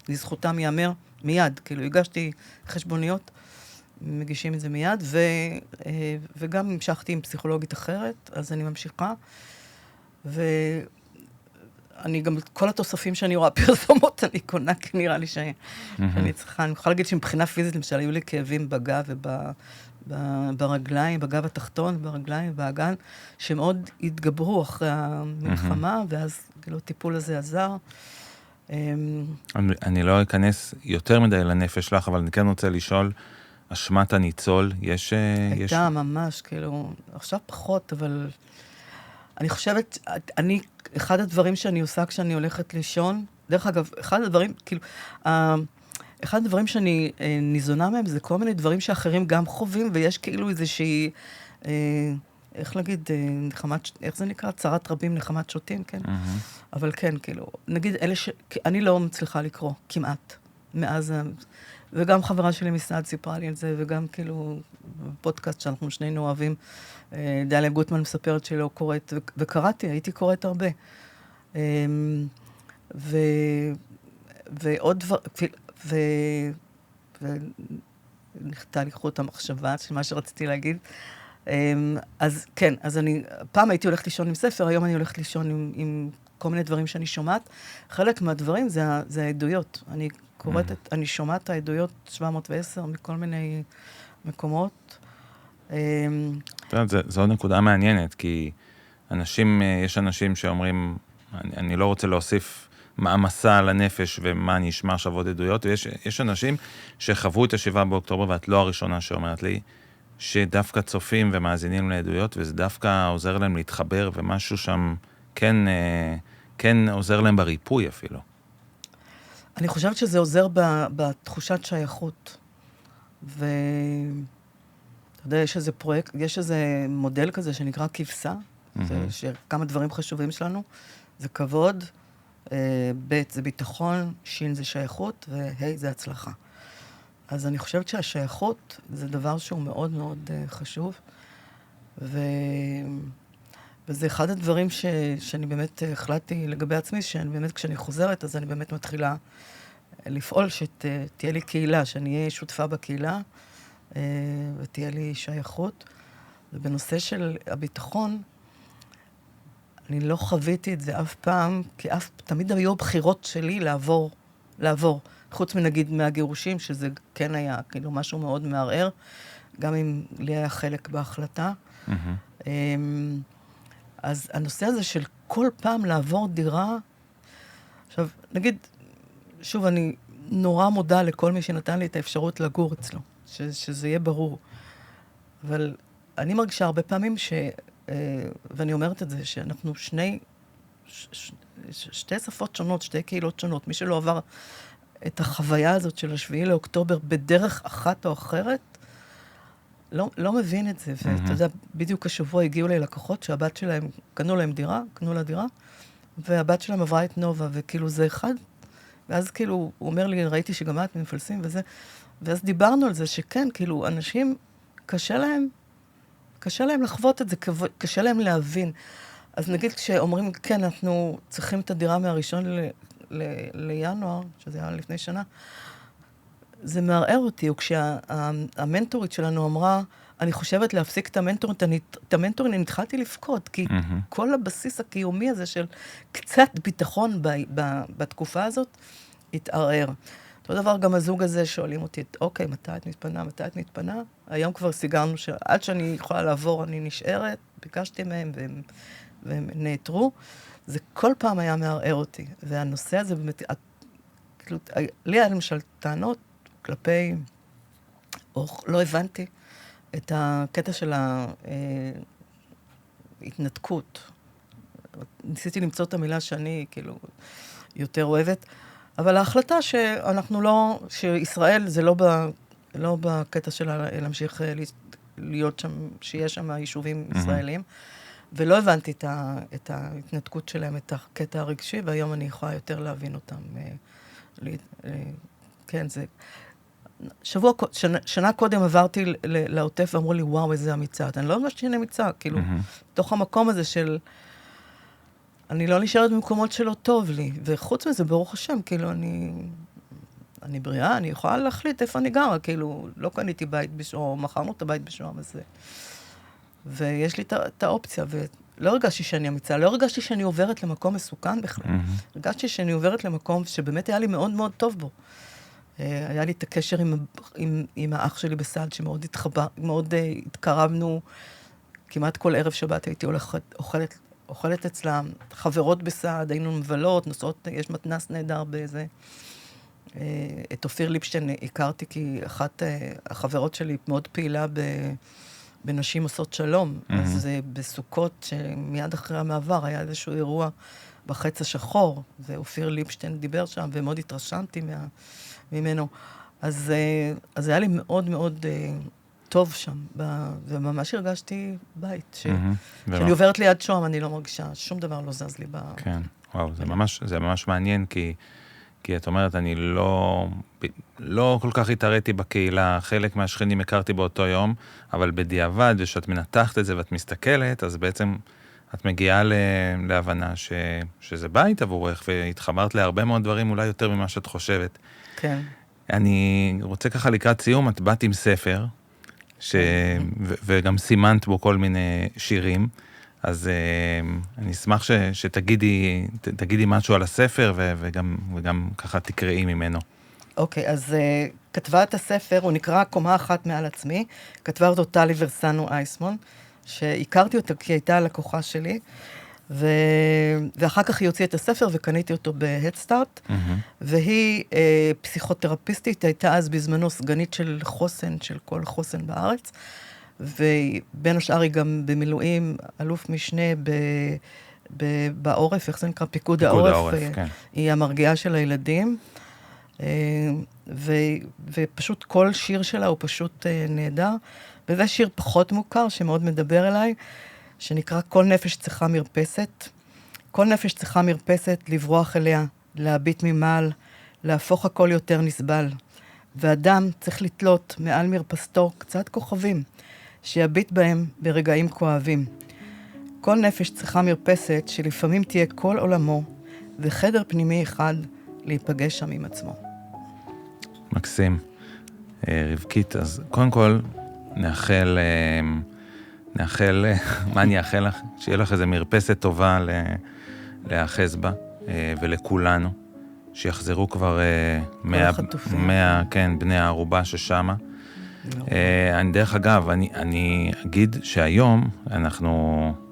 לזכותם ייאמר מיד, כאילו, הגשתי חשבוניות, מגישים את זה מיד, וגם המשכתי עם פסיכולוגית אחרת, אז אני ממשיכה, ואני גם, כל התוספים שאני רואה פרסומות, אני קונה, כי נראה לי שאני צריכה, אני יכולה להגיד שמבחינה פיזית, למשל, היו לי כאבים בגב ברגליים, בגב התחתון, ברגליים, באגן, שמאוד התגברו אחרי המלחמה, ואז כאילו הטיפול הזה עזר. אני לא אכנס יותר מדי לנפש שלך, אבל אני כן רוצה לשאול, אשמת הניצול, הייתה ממש, כאילו, עכשיו פחות, אבל אני חושבת, אחד הדברים שאני עושה כשאני הולכת לישון, דרך אגב, אחד הדברים שאני ניזונה מהם, זה כל מיני דברים שאחרים גם חווים, ויש כאילו איזושהי, איך להגיד, איך זה נקרא? צרת רבים, נחמת שוטים, כן? אבל כן, כאילו, נגיד, אני לא מצליחה לקרוא, כמעט, מאז, וגם חברה שלי מסעד סיפרה לי על זה, וגם כאילו, בפודקאסט שאנחנו שנינו אוהבים, דליה גוטמן מספרת שהיא לא קוראת, וקראתי, הייתי קוראת הרבה. ועוד דבר, ונחתה לי חוט המחשבה של מה שרציתי להגיד. אז כן, אז פעם הייתי הולכת לישון עם ספר, היום אני הולכת לישון עם כל מיני דברים שאני שומעת. חלק מהדברים זה העדויות. אני שומעת את העדויות 710 מכל מיני מקומות. זו נקודה מעניינת, כי יש אנשים שאומרים, אני לא רוצה להוסיף מעמסה על הנפש ומה אני אשמע עכשיו עוד עדויות, ויש אנשים שחוו את 7 באוקטובר, ואת לא הראשונה שאומרת לי, שדווקא צופים ומאזינים לעדויות, וזה דווקא עוזר להם להתחבר, ומשהו שם כן עוזר להם בריפוי אפילו. אני חושבת שזה עוזר בתחושת שייכות. אתה יודע, יש איזה מודל כזה שנקרא כבשה, שכמה דברים חשובים שלנו, זה כבוד, ב' זה ביטחון, ש' זה שייכות, וה' זה הצלחה. אז אני חושבת שהשייכות זה דבר שהוא מאוד מאוד חשוב, וזה אחד הדברים שאני באמת החלטתי לגבי עצמי, שאני באמת, כשאני חוזרת, אז אני באמת מתחילה לפעול שתהיה לי קהילה, שאני אהיה שותפה בקהילה, ותהיה לי שייכות. ובנושא של הביטחון, אני לא חוויתי את זה אף פעם, כי תמיד היו בחירות שלי לעבור. חוץ מנגיד מהגירושים, שזה כן היה כאילו משהו מאוד מערער, גם אם לי היה חלק בהחלטה. אז הנושא הזה של כל פעם לעבור דירה, עכשיו, נגיד, שוב, אני נורא מודה לכל מי שנתן לי את האפשרות לגור אצלו, שזה יהיה ברור. אבל אני מרגישה הרבה פעמים ואני אומרת את זה, שאנחנו שתי שפות שונות, שתי קהילות שונות. מי שלא עבר את החוויה הזאת של 7 לאוקטובר בדרך אחת או אחרת, לא מבין את זה. ואתה יודע, בדיוק השבוע הגיעו לי לקוחות שהבת שלהם, קנו לה דירה, והבת שלהם עברה את נובה, וכאילו זה אחד. ואז כאילו, הוא אומר לי, ראיתי שגם את מפלסים וזה, ואז דיברנו על זה שכן, כאילו, אנשים, קשה להם לחוות את זה, קשה להם להבין. אז נגיד כשאומרים, כן, אנחנו צריכים את הדירה מהראשון לינואר, שזה היה לפני שנה, זה מערער אותי, או כשהמנטורית שלנו אמרה, אני חושבת להפסיק את המנטורית, אני התחלתי לפקוד, כי כל הבסיס הקיומי הזה של קצת ביטחון בתקופה הזאת, התערער. אותו דבר גם הזוג הזה שואלים אותי, אוקיי, מתי את מתפנה? היום כבר סיגרנו שעד שאני יכולה לעבור, אני נשארת, ביקשתי מהם והם נעתרו. זה כל פעם היה מערער אותי. והנושא הזה באמת, לי היה למשל טענות כלפי, או לא הבנתי את הקטע של ההתנתקות. ניסיתי למצוא את המילה שאני כאילו יותר אוהבת. אבל ההחלטה שאנחנו לא, שישראל זה לא בקטע שלה להמשיך להיות שם, שיש שם יישובים ישראלים, ולא הבנתי את ההתנתקות שלהם, את הקטע הרגשי, והיום אני יכולה יותר להבין אותם. כן, זה... שנה קודם עברתי לעוטף ואמרו לי, וואו, איזה אמיצה. אני לא הרגשתי שאני אמיצה, כאילו, תוך המקום הזה של... אני לא נשארת במקומות שלא טוב לי, וחוץ מזה, ברוך השם, כאילו, אני בריאה, אני יכולה להחליט איפה אני גרה, כאילו, לא קניתי בית בשוהם, מכרנו את הבית בשוהם הזה. ויש לי את האופציה, ולא הרגשתי שאני אמיצה, לא הרגשתי שאני עוברת למקום מסוכן בכלל. הרגשתי שאני עוברת למקום שבאמת היה לי מאוד מאוד טוב בו. היה לי את הקשר עם האח שלי בסעד, שמאוד מאוד התקרבנו, כמעט כל ערב שבת הייתי אוכלת אצלם, חברות בסעד, היינו מבלות, נוסעות, יש מתנס נהדר באיזה... את אופיר ליפשטיין הכרתי, כי אחת החברות שלי מאוד פעילה בנשים עושות שלום. אז בסוכות, שמיד אחרי המעבר, היה איזשהו אירוע בחץ השחור, ואופיר ליפשטיין דיבר שם, ומאוד התרשמתי ממנו. אז היה לי מאוד מאוד טוב שם, וממש הרגשתי בית. כשאני עוברת ליד שוהם, אני לא מרגישה, שום דבר לא זז לי כן, וואו, זה ממש מעניין, כי את אומרת, אני לא כל כך התערתי בקהילה, חלק מהשכנים הכרתי באותו יום, אבל בדיעבד, ושאת מנתחת את זה ואת מסתכלת, אז בעצם את מגיעה להבנה שזה בית עבורך, והתחברת להרבה מאוד דברים, אולי יותר ממה שאת חושבת. כן. אני רוצה ככה לקראת סיום, את באת עם ספר, וגם סימנת בו כל מיני שירים, אז אני אשמח שתגידי משהו על הספר, וגם ככה תקראי ממנו. אוקיי, אז כתבה את הספר, הוא נקרא קומה אחת מעל עצמי, כתבה אותו טלי ורסנו אייסמון, שהכרתי אותה כי הייתה הלקוחה שלי, ואחר כך היא הוציאה את הספר וקניתי אותו בהדסטארט, והיא פסיכותרפיסטית, הייתה אז בזמנו סגנית של חוסן, של כל חוסן בארץ, ובין השאר היא גם במילואים, אלוף משנה בעורף, איך זה נקרא? פיקוד העורף, כן. היא המרגיעה של הילדים, ופשוט כל שיר שלה הוא פשוט נהדר, וזה שיר פחות מוכר שמאוד מדבר אליי, שנקרא כל נפש צריכה מרפסת. כל נפש צריכה מרפסת לברוח אליה, להביט ממעל, להפוך הכל יותר נסבל. ואדם צריך לתלות מעל מרפסתו קצת כוכבים, שיביט בהם ברגעים כואבים. כל נפש צריכה מרפסת שלפעמים תהיה כל עולמו, וחדר פנימי אחד להיפגש שם עם עצמו. מקסים. רבקית, אז קודם כל נאחל, מה אני אאחל לך? שיהיה לך איזו מרפסת טובה להאחז בה, ולכולנו, שיחזרו כבר 100, כן, בני הערובה ששמה. אני דרך אגב, אני אגיד שהיום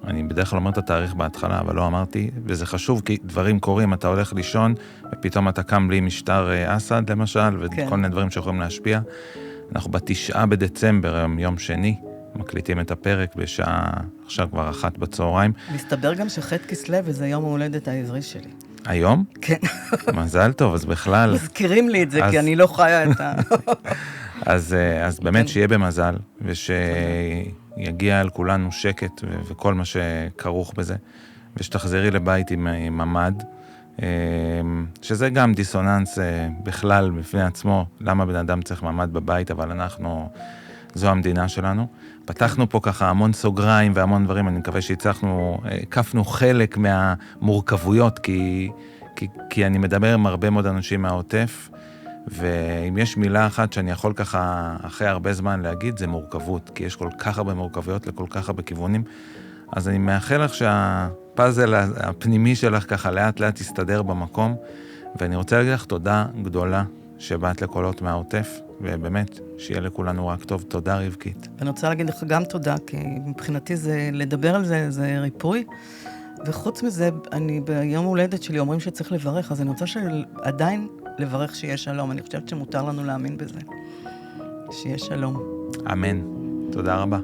אני בדרך כלל אומר את התאריך בהתחלה, אבל לא אמרתי, וזה חשוב כי דברים קורים, אתה הולך לישון, ופתאום אתה קם בלי משטר אסד למשל, וכל מיני דברים שיכולים להשפיע. אנחנו ב9 בדצמבר, יום שני, מקליטים את הפרק בשעה, עכשיו כבר 1 בצהריים. מסתבר גם שח' כסלו, וזה יום ההולדת העברי שלי. היום? כן. מזל טוב, אז בכלל. מזכירים לי את זה, כי אני לא חיה את ה... אז באמת שיהיה במזל, ושיגיע על כולנו שקט וכל מה שכרוך בזה, ושתחזרי לבית עם ממד, שזה גם דיסוננס בכלל בפני עצמו, למה בן אדם צריך ממד בבית, אבל זו המדינה שלנו. פתחנו פה ככה המון סוגריים והמון דברים, אני מקווה שהצלחנו, הקפנו חלק מהמורכבויות, כי אני מדבר עם הרבה מאוד אנשים מהעוטף, ואם יש מילה אחת שאני יכול ככה אחרי הרבה זמן להגיד, זה מורכבות, כי יש כל כך הרבה מורכבויות לכל כך הרבה כיוונים, אז אני מאחל לך שהפאזל הפנימי שלך ככה לאט לאט יסתדר במקום, ואני רוצה להגיד לך תודה גדולה שבאת לקולות מהעוטף, ובאמת, שיהיה לכולנו רק טוב. תודה רבקית. אני רוצה להגיד לך גם תודה, כי מבחינתי לדבר על זה, זה ריפוי, וחוץ מזה, ביום הולדת שלי אומרים שצריך לברך, אז אני רוצה שעדיין לברך שיהיה שלום. אני חושבת שמותר לנו להאמין בזה. שיהיה שלום. אמן. תודה רבה.